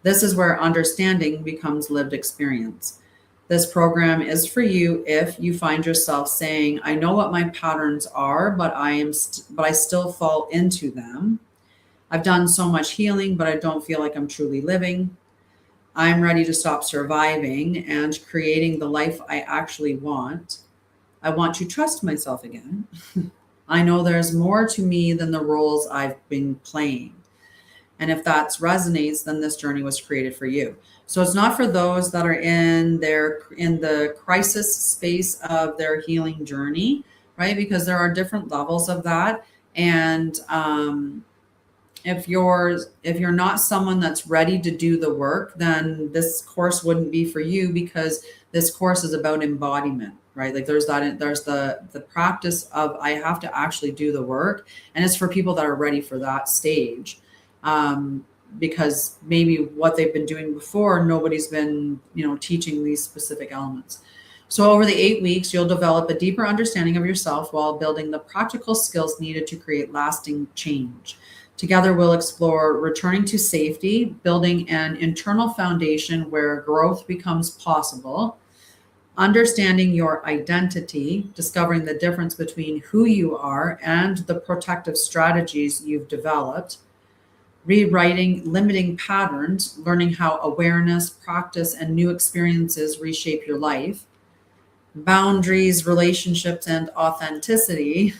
This is where understanding becomes lived experience. This program is for you if you find yourself saying, I know what my patterns are, but I still fall into them. I've done so much healing, but I don't feel like I'm truly living. I'm ready to stop surviving and creating the life I actually want. I want to trust myself again. I know there's more to me than the roles I've been playing. And if that resonates, then this journey was created for you. So it's not for those that are in the crisis space of their healing journey, right? Because there are different levels of that. And if you're not someone that's ready to do the work, then this course wouldn't be for you, because this course is about embodiment, right? Like there's the practice of, I have to actually do the work, and it's for people that are ready for that stage. Because maybe what they've been doing before, nobody's been, teaching these specific elements. So over the 8 weeks, you'll develop a deeper understanding of yourself while building the practical skills needed to create lasting change. Together, we'll explore returning to safety, building an internal foundation where growth becomes possible, understanding your identity, discovering the difference between who you are and the protective strategies you've developed, rewriting limiting patterns, learning how awareness, practice, and new experiences reshape your life, boundaries, relationships, and authenticity,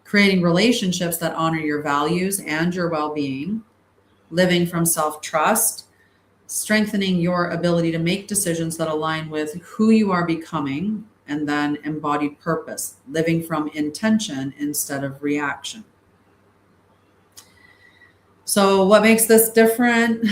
creating relationships that honor your values and your well-being, living from self-trust, strengthening your ability to make decisions that align with who you are becoming, and then embodied purpose, living from intention instead of reaction. So what makes this different?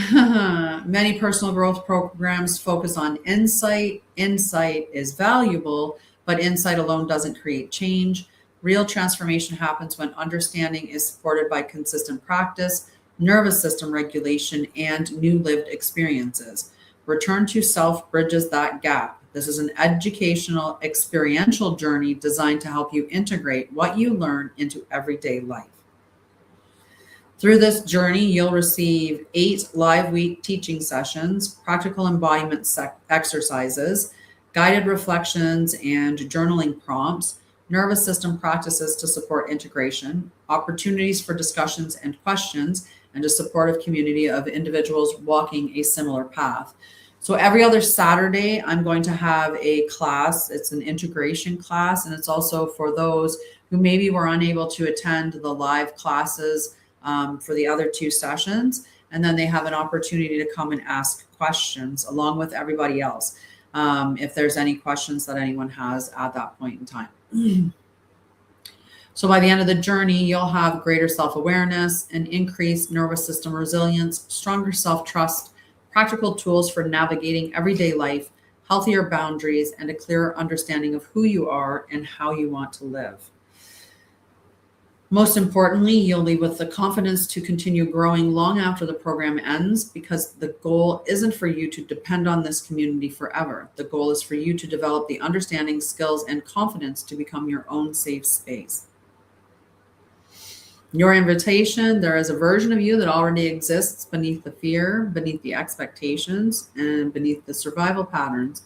Many personal growth programs focus on insight. Insight is valuable, but insight alone doesn't create change. Real transformation happens when understanding is supported by consistent practice, nervous system regulation, and new lived experiences. Return to self bridges that gap. This is an educational, experiential journey designed to help you integrate what you learn into everyday life. Through this journey, you'll receive 8 live week teaching sessions, practical embodiment exercises, guided reflections and journaling prompts, nervous system practices to support integration, opportunities for discussions and questions, and a supportive community of individuals walking a similar path. So every other Saturday, I'm going to have a class. It's an integration class, and it's also for those who maybe were unable to attend the live classes for the other 2 sessions. And then they have an opportunity to come and ask questions along with everybody else, if there's any questions that anyone has at that point in time. So by the end of the journey, you'll have greater self-awareness, an increased nervous system resilience, stronger self-trust, practical tools for navigating everyday life, healthier boundaries, and a clearer understanding of who you are and how you want to live. Most importantly, you'll leave with the confidence to continue growing long after the program ends, because the goal isn't for you to depend on this community forever. The goal is for you to develop the understanding, skills, and confidence to become your own safe space. Your invitation: there is a version of you that already exists beneath the fear, beneath the expectations, and beneath the survival patterns,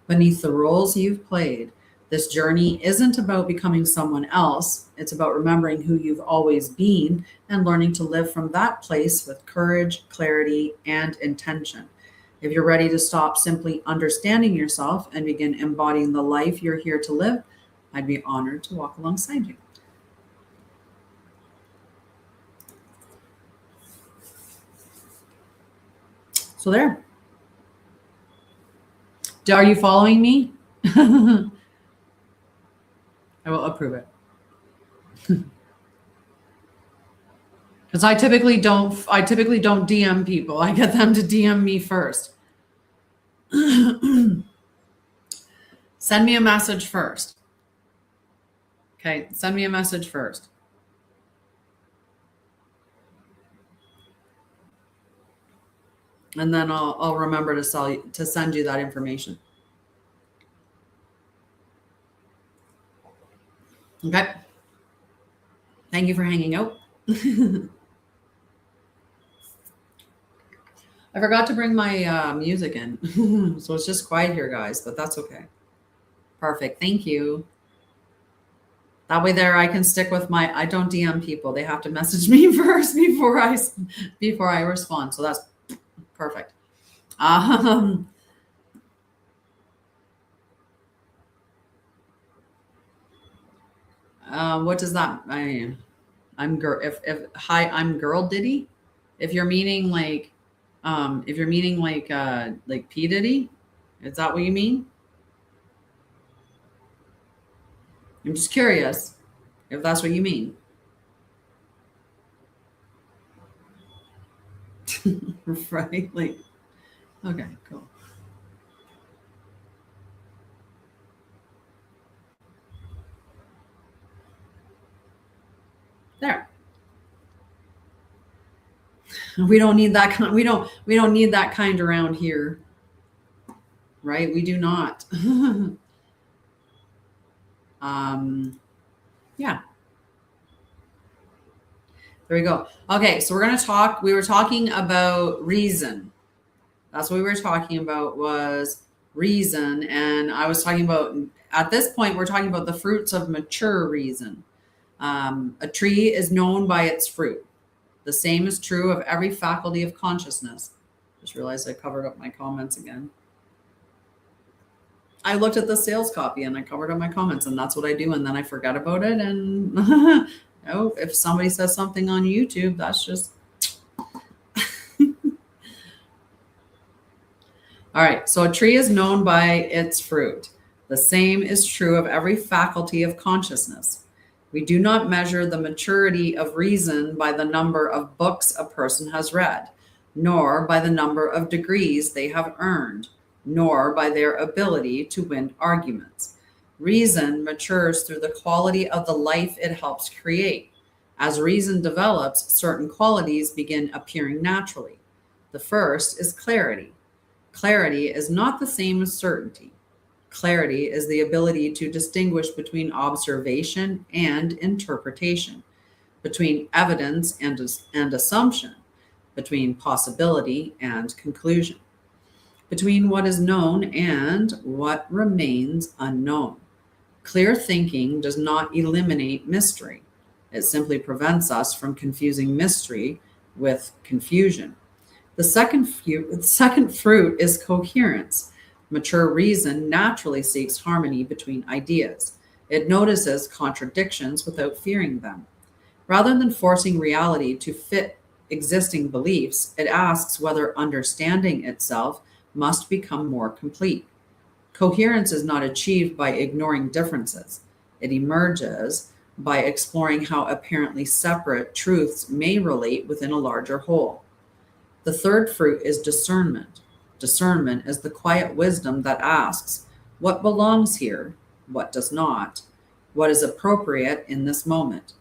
beneath the roles you've played. This journey isn't about becoming someone else. It's about remembering who you've always been and learning to live from that place with courage, clarity, and intention. If you're ready to stop simply understanding yourself and begin embodying the life you're here to live, I'd be honored to walk alongside you. So there. Are you following me? I will approve it. Because I typically don't DM people. I get them to DM me first. Send me a message first. Okay, send me a message first. And then I'll remember to send you that information. Okay. Thank you for hanging out. I forgot to bring my music in. So it's just quiet here, guys, but that's okay. Perfect. Thank you. That way there I can stick with I don't DM people. They have to message me first before I respond. So that's perfect. What does that mean? I'm girl Diddy. If you're meaning like P Diddy, is that what you mean? I'm just curious if that's what you mean. Right? Like, okay, cool. There. We don't need that kind. We don't need that kind around here. Right? We do not. Yeah. There we go. Okay, so we were talking about reason. That's what we were talking about, was reason. And I was talking about, at this point, we're talking about the fruits of mature reason. A tree is known by its fruit. The same is true of every faculty of consciousness. Just realized I covered up my comments again. I looked at the sales copy and I covered up my comments, and that's what I do. And then I forget about it. And if somebody says something on YouTube, that's just. All right. So a tree is known by its fruit. The same is true of every faculty of consciousness. We do not measure the maturity of reason by the number of books a person has read, nor by the number of degrees they have earned, nor by their ability to win arguments. Reason matures through the quality of the life it helps create. As reason develops, certain qualities begin appearing naturally. The first is clarity. Clarity is not the same as certainty. Clarity is the ability to distinguish between observation and interpretation, between evidence and assumption, between possibility and conclusion, between what is known and what remains unknown. Clear thinking does not eliminate mystery. It simply prevents us from confusing mystery with confusion. The second fruit is coherence. Mature reason naturally seeks harmony between ideas. It notices contradictions without fearing them. Rather than forcing reality to fit existing beliefs, it asks whether understanding itself must become more complete. Coherence is not achieved by ignoring differences. It emerges by exploring how apparently separate truths may relate within a larger whole. The third fruit is discernment. Discernment is the quiet wisdom that asks, what belongs here? What does not? What is appropriate in this moment?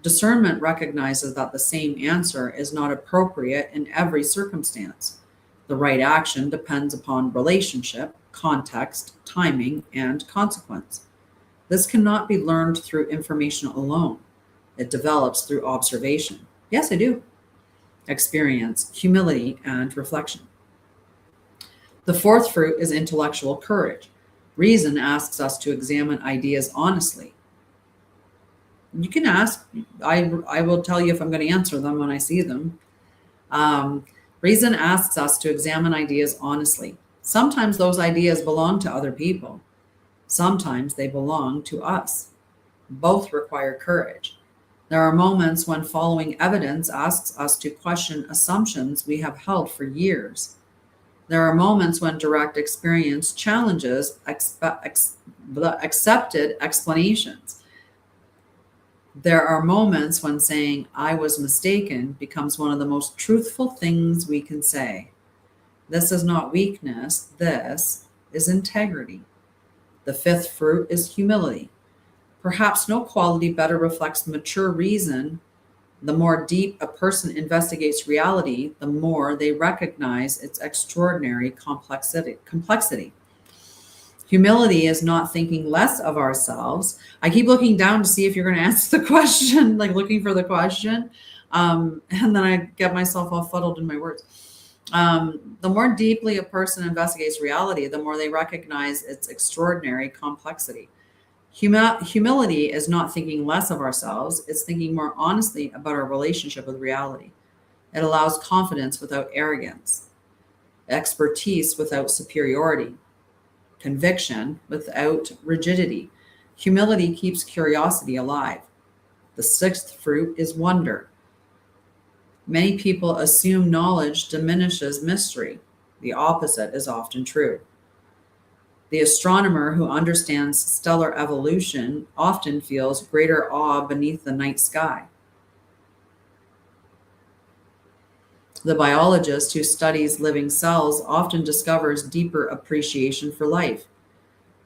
Discernment recognizes that the same answer is not appropriate in every circumstance. The right action depends upon relationship, context, timing, and consequence. This cannot be learned through information alone. It develops through observation. Yes, I do. Experience, humility, and reflection. The fourth fruit is intellectual courage. Reason asks us to examine ideas honestly. You can ask, I will tell you if I'm going to answer them when I see them. Reason asks us to examine ideas honestly. Sometimes those ideas belong to other people. Sometimes they belong to us. Both require courage. There are moments when following evidence asks us to question assumptions we have held for years. There are moments when direct experience challenges accepted explanations. There are moments when saying, I was mistaken, becomes one of the most truthful things we can say. This is not weakness, this is integrity. The fifth fruit is humility. Perhaps no quality better reflects mature reason. The more deep a person investigates reality, the more they recognize its extraordinary complexity. Humility is not thinking less of ourselves. I keep looking down to see if you're going to answer the question, like looking for the question. And then I get myself all fuddled in my words. The more deeply a person investigates reality, the more they recognize its extraordinary complexity. Humility is not thinking less of ourselves, it's thinking more honestly about our relationship with reality. It allows confidence without arrogance, expertise without superiority, conviction without rigidity. Humility keeps curiosity alive. The sixth fruit is wonder. Many people assume knowledge diminishes mystery. The opposite is often true. The astronomer who understands stellar evolution often feels greater awe beneath the night sky. The biologist who studies living cells often discovers deeper appreciation for life.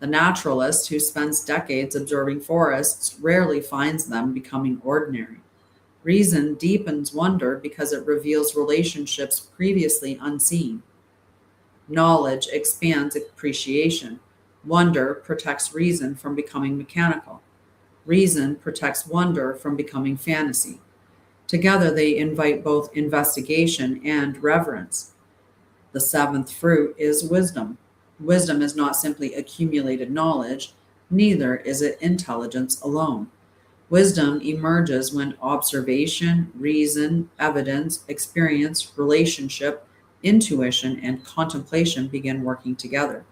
The naturalist who spends decades observing forests rarely finds them becoming ordinary. Reason deepens wonder because it reveals relationships previously unseen. Knowledge expands appreciation. Wonder protects reason from becoming mechanical. Reason protects wonder from becoming fantasy. Together, they invite both investigation and reverence. The seventh fruit is wisdom. Wisdom is not simply accumulated knowledge, neither is it intelligence alone. Wisdom emerges when observation, reason, evidence, experience, relationship, intuition, and contemplation begin working together.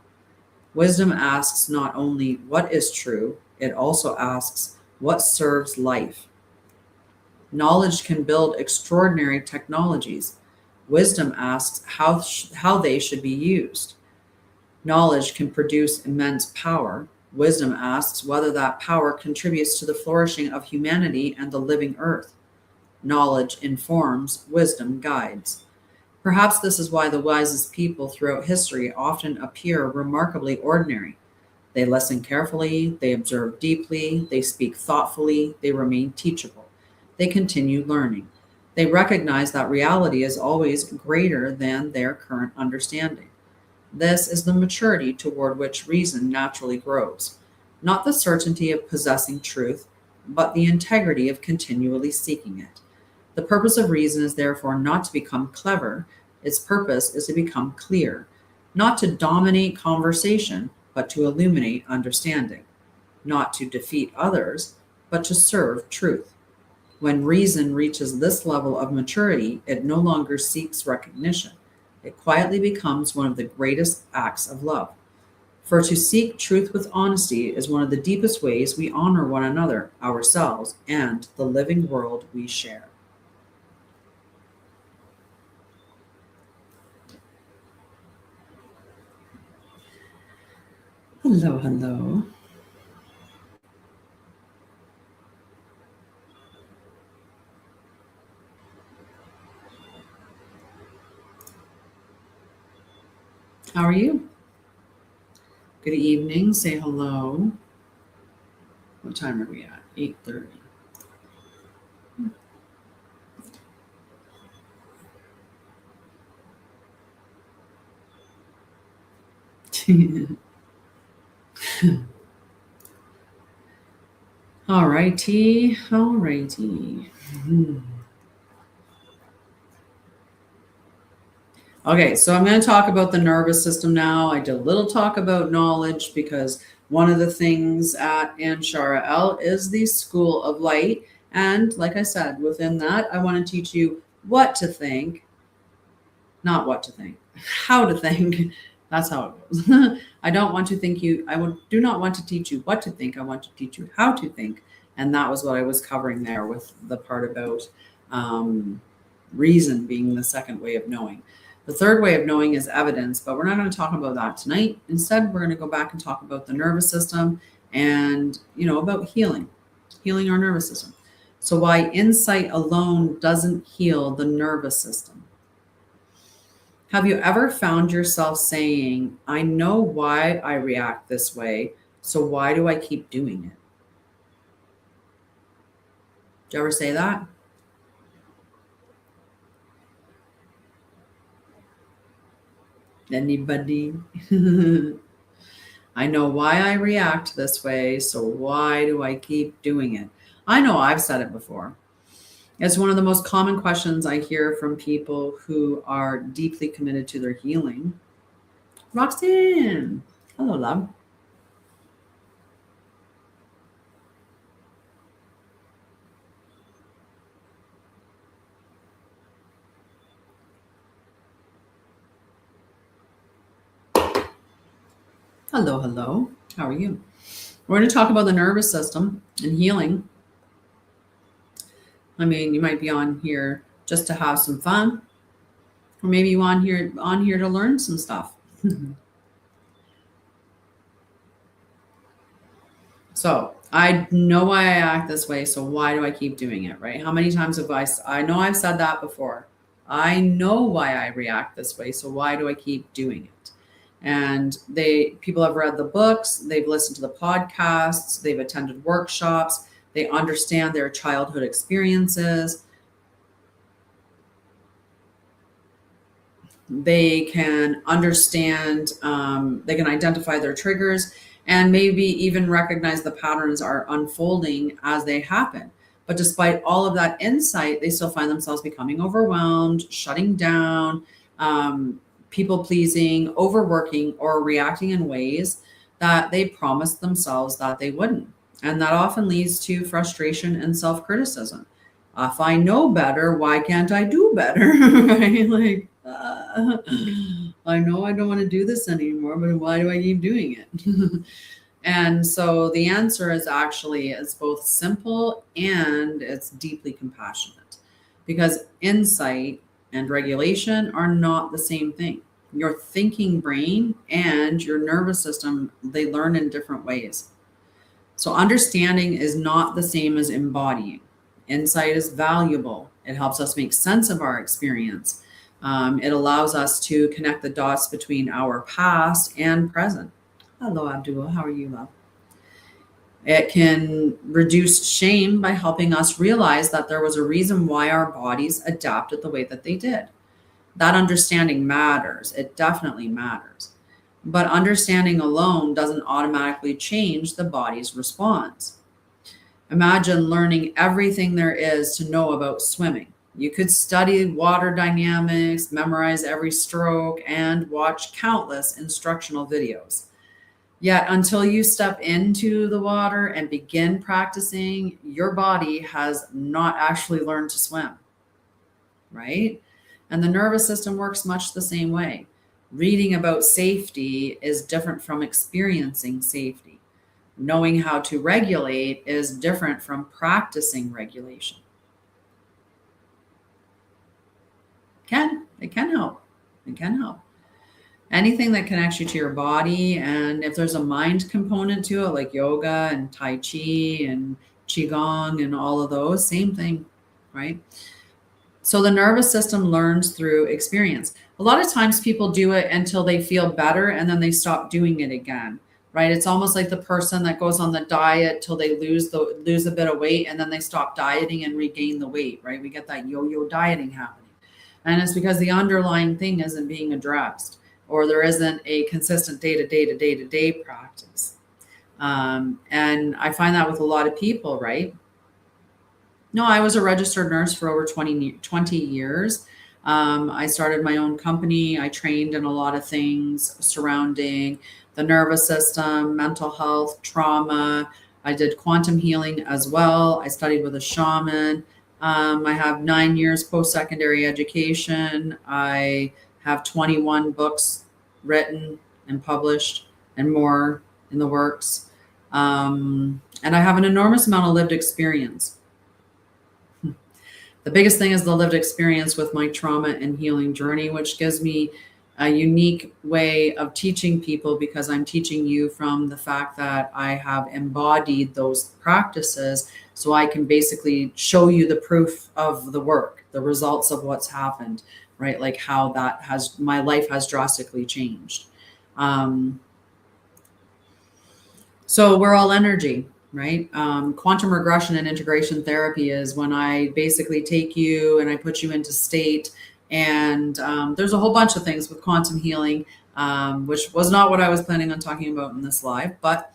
Wisdom asks not only what is true, it also asks what serves life. Knowledge can build extraordinary technologies. Wisdom asks how they should be used. Knowledge can produce immense power. Wisdom asks whether that power contributes to the flourishing of humanity and the living earth. Knowledge informs, wisdom guides. Perhaps this is why the wisest people throughout history often appear remarkably ordinary. They listen carefully, they observe deeply, they speak thoughtfully, they remain teachable. They continue learning. They recognize that reality is always greater than their current understanding. This is the maturity toward which reason naturally grows, not the certainty of possessing truth, but the integrity of continually seeking it. The purpose of reason is therefore not to become clever, its purpose is to become clear, not to dominate conversation, but to illuminate understanding, not to defeat others, but to serve truth. When reason reaches this level of maturity, it no longer seeks recognition. It quietly becomes one of the greatest acts of love. For to seek truth with honesty is one of the deepest ways we honor one another, ourselves, and the living world we share. Hello, hello. How are you? Good evening. Say hello. What time are we at? 8:30. All righty. All righty. Okay, so I'm going to talk about the nervous system now. I did a little talk about knowledge because one of the things at Sha'Ryah is the School of Light. And like I said, within that, I want to teach you what to think, not what to think, how to think. That's how it goes. I don't want to think you, do not want to teach you what to think. I want to teach you how to think. And that was what I was covering there with the part about reason being the second way of knowing. The third way of knowing is evidence, but we're not going to talk about that tonight. Instead, we're going to go back and talk about the nervous system and, about healing our nervous system. So why insight alone doesn't heal the nervous system. Have you ever found yourself saying, I know why I react this way, so why do I keep doing it? Did you ever say that? Anybody? I know why I react this way, so why do I keep doing it? I know I've said it before. It's one of the most common questions I hear from people who are deeply committed to their healing. Roxanne, hello, love. Hello, hello. How are you? We're going to talk about the nervous system and healing. I mean, you might be on here just to have some fun, or maybe you on here to learn some stuff. So I know why I act this way, so why do I keep doing it, right? How many times have I know I've said that before. I know why I react this way, so why do I keep doing it? And people have read the books, they've listened to the podcasts, they've attended workshops, they understand their childhood experiences. They can understand, they can identify their triggers and maybe even recognize the patterns are unfolding as they happen. But despite all of that insight, they still find themselves becoming overwhelmed, shutting down, people pleasing, overworking, or reacting in ways that they promised themselves that they wouldn't. And that often leads to frustration and self-criticism. If I know better, why can't I do better? Right? Like, I know I don't want to do this anymore, but why do I keep doing it? And so the answer is actually, it's both simple and it's deeply compassionate, because insight and regulation are not the same thing. Your thinking brain and your nervous system, they learn in different ways. So understanding is not the same as embodying. Insight is valuable. It helps us make sense of our experience. It allows us to connect the dots between our past and present. Hello, Abdul. How are you, love? It can reduce shame by helping us realize that there was a reason why our bodies adapted the way that they did. That understanding matters. It definitely matters. But understanding alone doesn't automatically change the body's response. Imagine learning everything there is to know about swimming. You could study water dynamics, memorize every stroke, and watch countless instructional videos. Yet, until you step into the water and begin practicing, your body has not actually learned to swim, right? And the nervous system works much the same way. Reading about safety is different from experiencing safety. Knowing how to regulate is different from practicing regulation. It can help. It can help. Anything that connects you to your body, and if there's a mind component to it, like yoga and Tai Chi and Qigong and all of those, same thing, right? So the nervous system learns through experience. A lot of times people do it until they feel better and then they stop doing it again, right? It's almost like the person that goes on the diet till they lose a bit of weight and then they stop dieting and regain the weight, right? We get that yo-yo dieting happening. And it's because the underlying thing isn't being addressed, or there isn't a consistent day-to-day practice. And I find that with a lot of people, right? No, I was a registered nurse for over 20 years. I started my own company. I trained in a lot of things surrounding the nervous system, mental health, trauma. I did quantum healing as well. I studied with a shaman. I have 9 years post-secondary education. I have 21 books written and published and more in the works. And I have an enormous amount of lived experience. The biggest thing is the lived experience with my trauma and healing journey, which gives me a unique way of teaching people, because I'm teaching you from the fact that I have embodied those practices. So I can basically show you the proof of the work, the results of what's happened, right? Like how my life has drastically changed. So we're all energy, right? Quantum regression and integration therapy is when I basically take you and I put you into state. And there's a whole bunch of things with quantum healing, which was not what I was planning on talking about in this live. But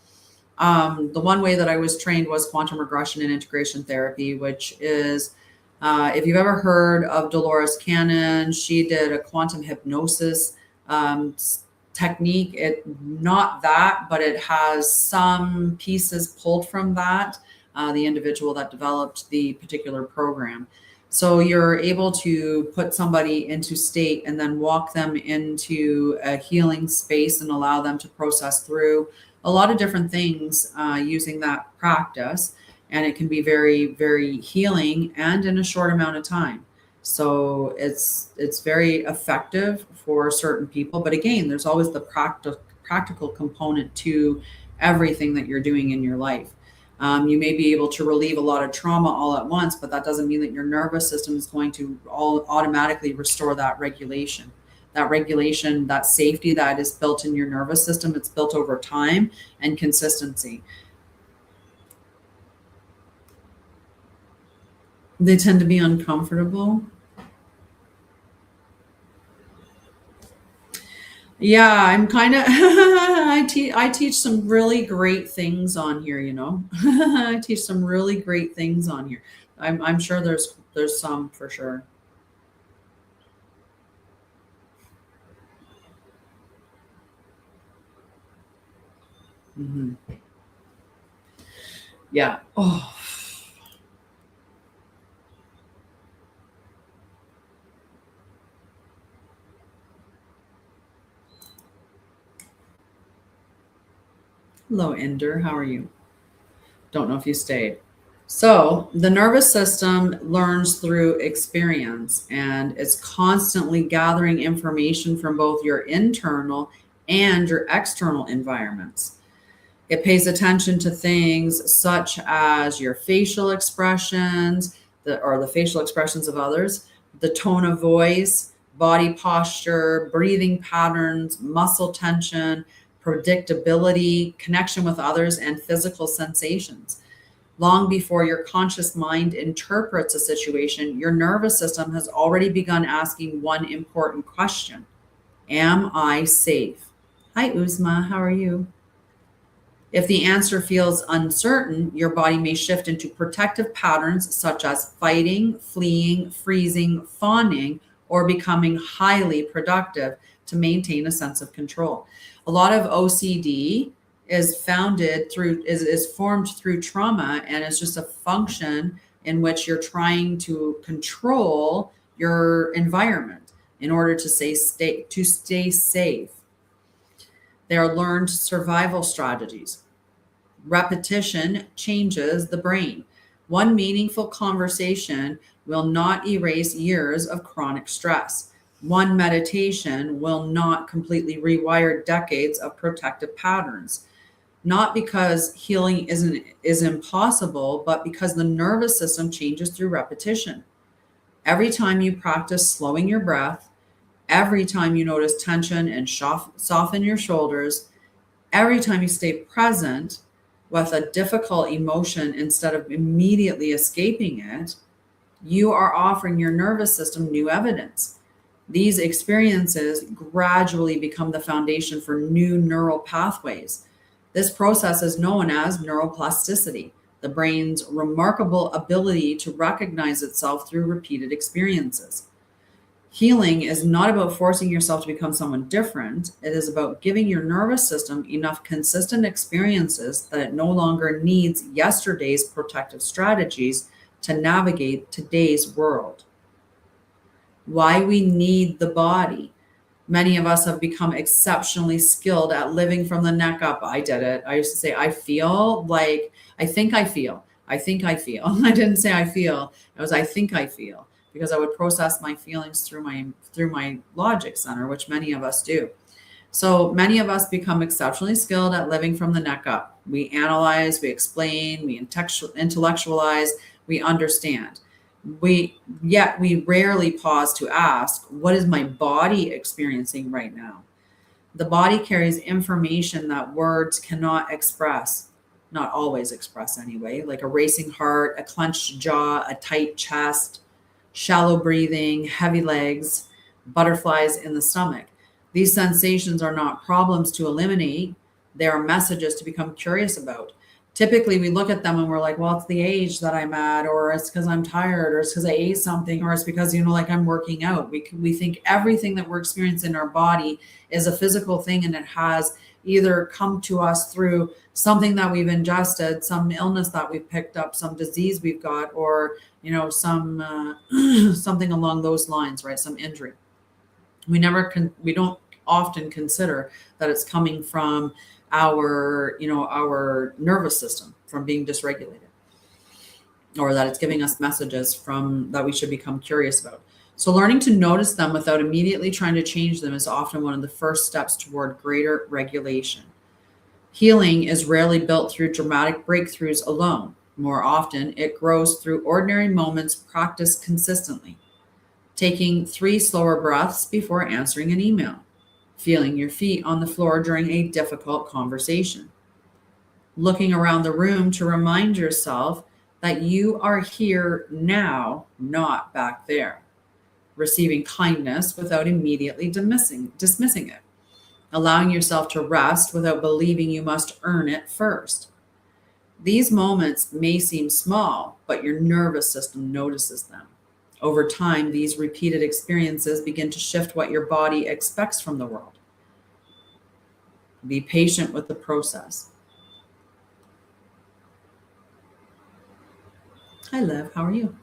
the one way that I was trained was quantum regression and integration therapy, which is, if you've ever heard of Dolores Cannon, she did a quantum hypnosis technique. It not that, but it has some pieces pulled from that, the individual that developed the particular program. So you're able to put somebody into state and then walk them into a healing space and allow them to process through a lot of different things using that practice. And it can be very, very healing and in a short amount of time. So it's very effective for certain people. But again, there's always the practical component to everything that you're doing in your life. You may be able to relieve a lot of trauma all at once, but that doesn't mean that your nervous system is going to automatically restore that regulation. That safety that is built in your nervous system, it's built over time and consistency. They tend to be uncomfortable. Yeah, I'm kind of I teach some really great things on here, you know. I teach some really great things on here. I'm sure there's some for sure. Hmm. Yeah. Oh, hello, Ender. How are you? Don't know if you stayed. So, the nervous system learns through experience and it's constantly gathering information from both your internal and your external environments. It pays attention to things such as your facial expressions, the facial expressions of others, the tone of voice, body posture, breathing patterns, muscle tension, predictability, connection with others, and physical sensations. Long before your conscious mind interprets a situation, your nervous system has already begun asking one important question: am I safe? Hi, Uzma. How are you? If the answer feels uncertain, your body may shift into protective patterns such as fighting, fleeing, freezing, fawning, or becoming highly productive to maintain a sense of control. A lot of OCD is formed through trauma, and it's just a function in which you're trying to control your environment in order to stay safe. They are learned survival strategies. Repetition changes the brain. One meaningful conversation will not erase years of chronic stress. One meditation will not completely rewire decades of protective patterns. Not because healing is impossible, but because the nervous system changes through repetition. Every time you practice slowing your breath, every time you notice tension and soften your shoulders, every time you stay present with a difficult emotion instead of immediately escaping it, you are offering your nervous system new evidence. These experiences gradually become the foundation for new neural pathways. This process is known as neuroplasticity, the brain's remarkable ability to recognize itself through repeated experiences. Healing is not about forcing yourself to become someone different. It is about giving your nervous system enough consistent experiences that it no longer needs yesterday's protective strategies to navigate today's world. Why we need the body. Many of us have become exceptionally skilled at living from the neck up. I did it. I used to say, I feel like, I think I feel. I think I feel. I didn't say I feel. It was I think I feel, because I would process my feelings through my logic center, which many of us do. So many of us become exceptionally skilled at living from the neck up. We analyze, we explain, we intellectualize, we understand. Yet we rarely pause to ask, what is my body experiencing right now? The body carries information that words cannot express, not always express anyway, like a racing heart, a clenched jaw, a tight chest, shallow breathing, heavy legs, butterflies in the stomach. These sensations are not problems to eliminate. They are messages to become curious about. Typically, we look at them and we're like, well, it's the age that I'm at, or it's because I'm tired, or it's because I ate something, or it's because, like I'm working out. We think everything that we're experiencing in our body is a physical thing, and it has either come to us through something that we've ingested, some illness that we've picked up, some disease we've got, or some something along those lines, right? Some injury. We don't often consider that it's coming from our nervous system from being dysregulated, or that it's giving us messages from that we should become curious about. So learning to notice them without immediately trying to change them is often one of the first steps toward greater regulation. Healing is rarely built through dramatic breakthroughs alone. More often, it grows through ordinary moments practiced consistently. Taking 3 slower breaths before answering an email. Feeling your feet on the floor during a difficult conversation. Looking around the room to remind yourself that you are here now, not back there. Receiving kindness without immediately dismissing it. Allowing yourself to rest without believing you must earn it first. These moments may seem small, but your nervous system notices them. Over time, these repeated experiences begin to shift what your body expects from the world. Be patient with the process. Hi, Liv. How are you?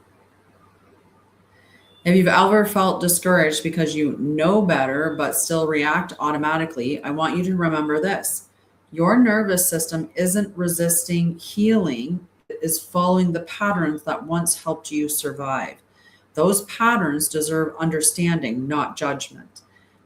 If you've ever felt discouraged because you know better but still react automatically, I want you to remember this. Your nervous system isn't resisting healing, is following the patterns that once helped you survive. Those patterns deserve understanding, not judgment.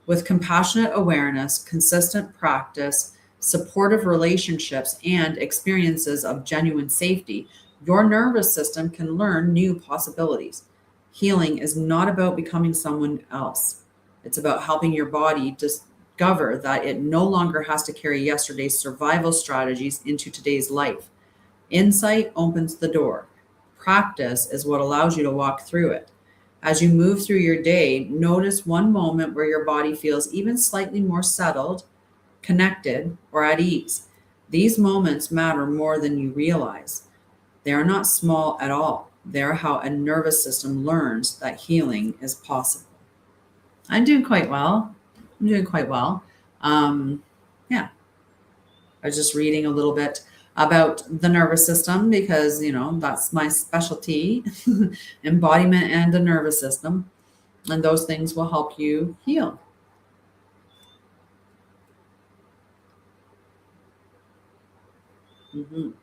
With compassionate awareness, consistent practice, supportive relationships, and experiences of genuine safety, your nervous system can learn new possibilities. Healing is not about becoming someone else. It's about helping your body discover that it no longer has to carry yesterday's survival strategies into today's life. Insight opens the door. Practice is what allows you to walk through it. As you move through your day, notice one moment where your body feels even slightly more settled, connected, or at ease. These moments matter more than you realize. They are not small at all. They're how a nervous system learns that healing is possible. I'm doing quite well. I'm doing quite well. Yeah, I was just reading a little bit about the nervous system because, that's my specialty, embodiment and the nervous system. And those things will help you heal. Mhm.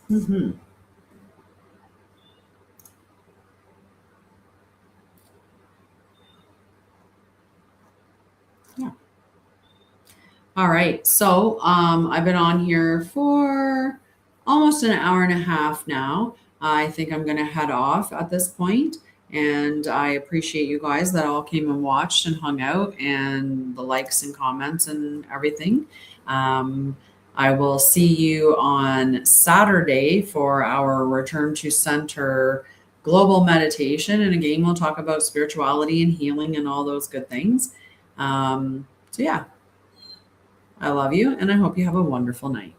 Mhm. Yeah. All right. So I've been on here for almost an hour and a half now. I think I'm going to head off at this point. And I appreciate you guys that all came and watched and hung out and the likes and comments and everything. Um, I will see you on Saturday for our Return to Center global meditation. And again, we'll talk about spirituality and healing and all those good things. So, yeah. I love you, and I hope you have a wonderful night.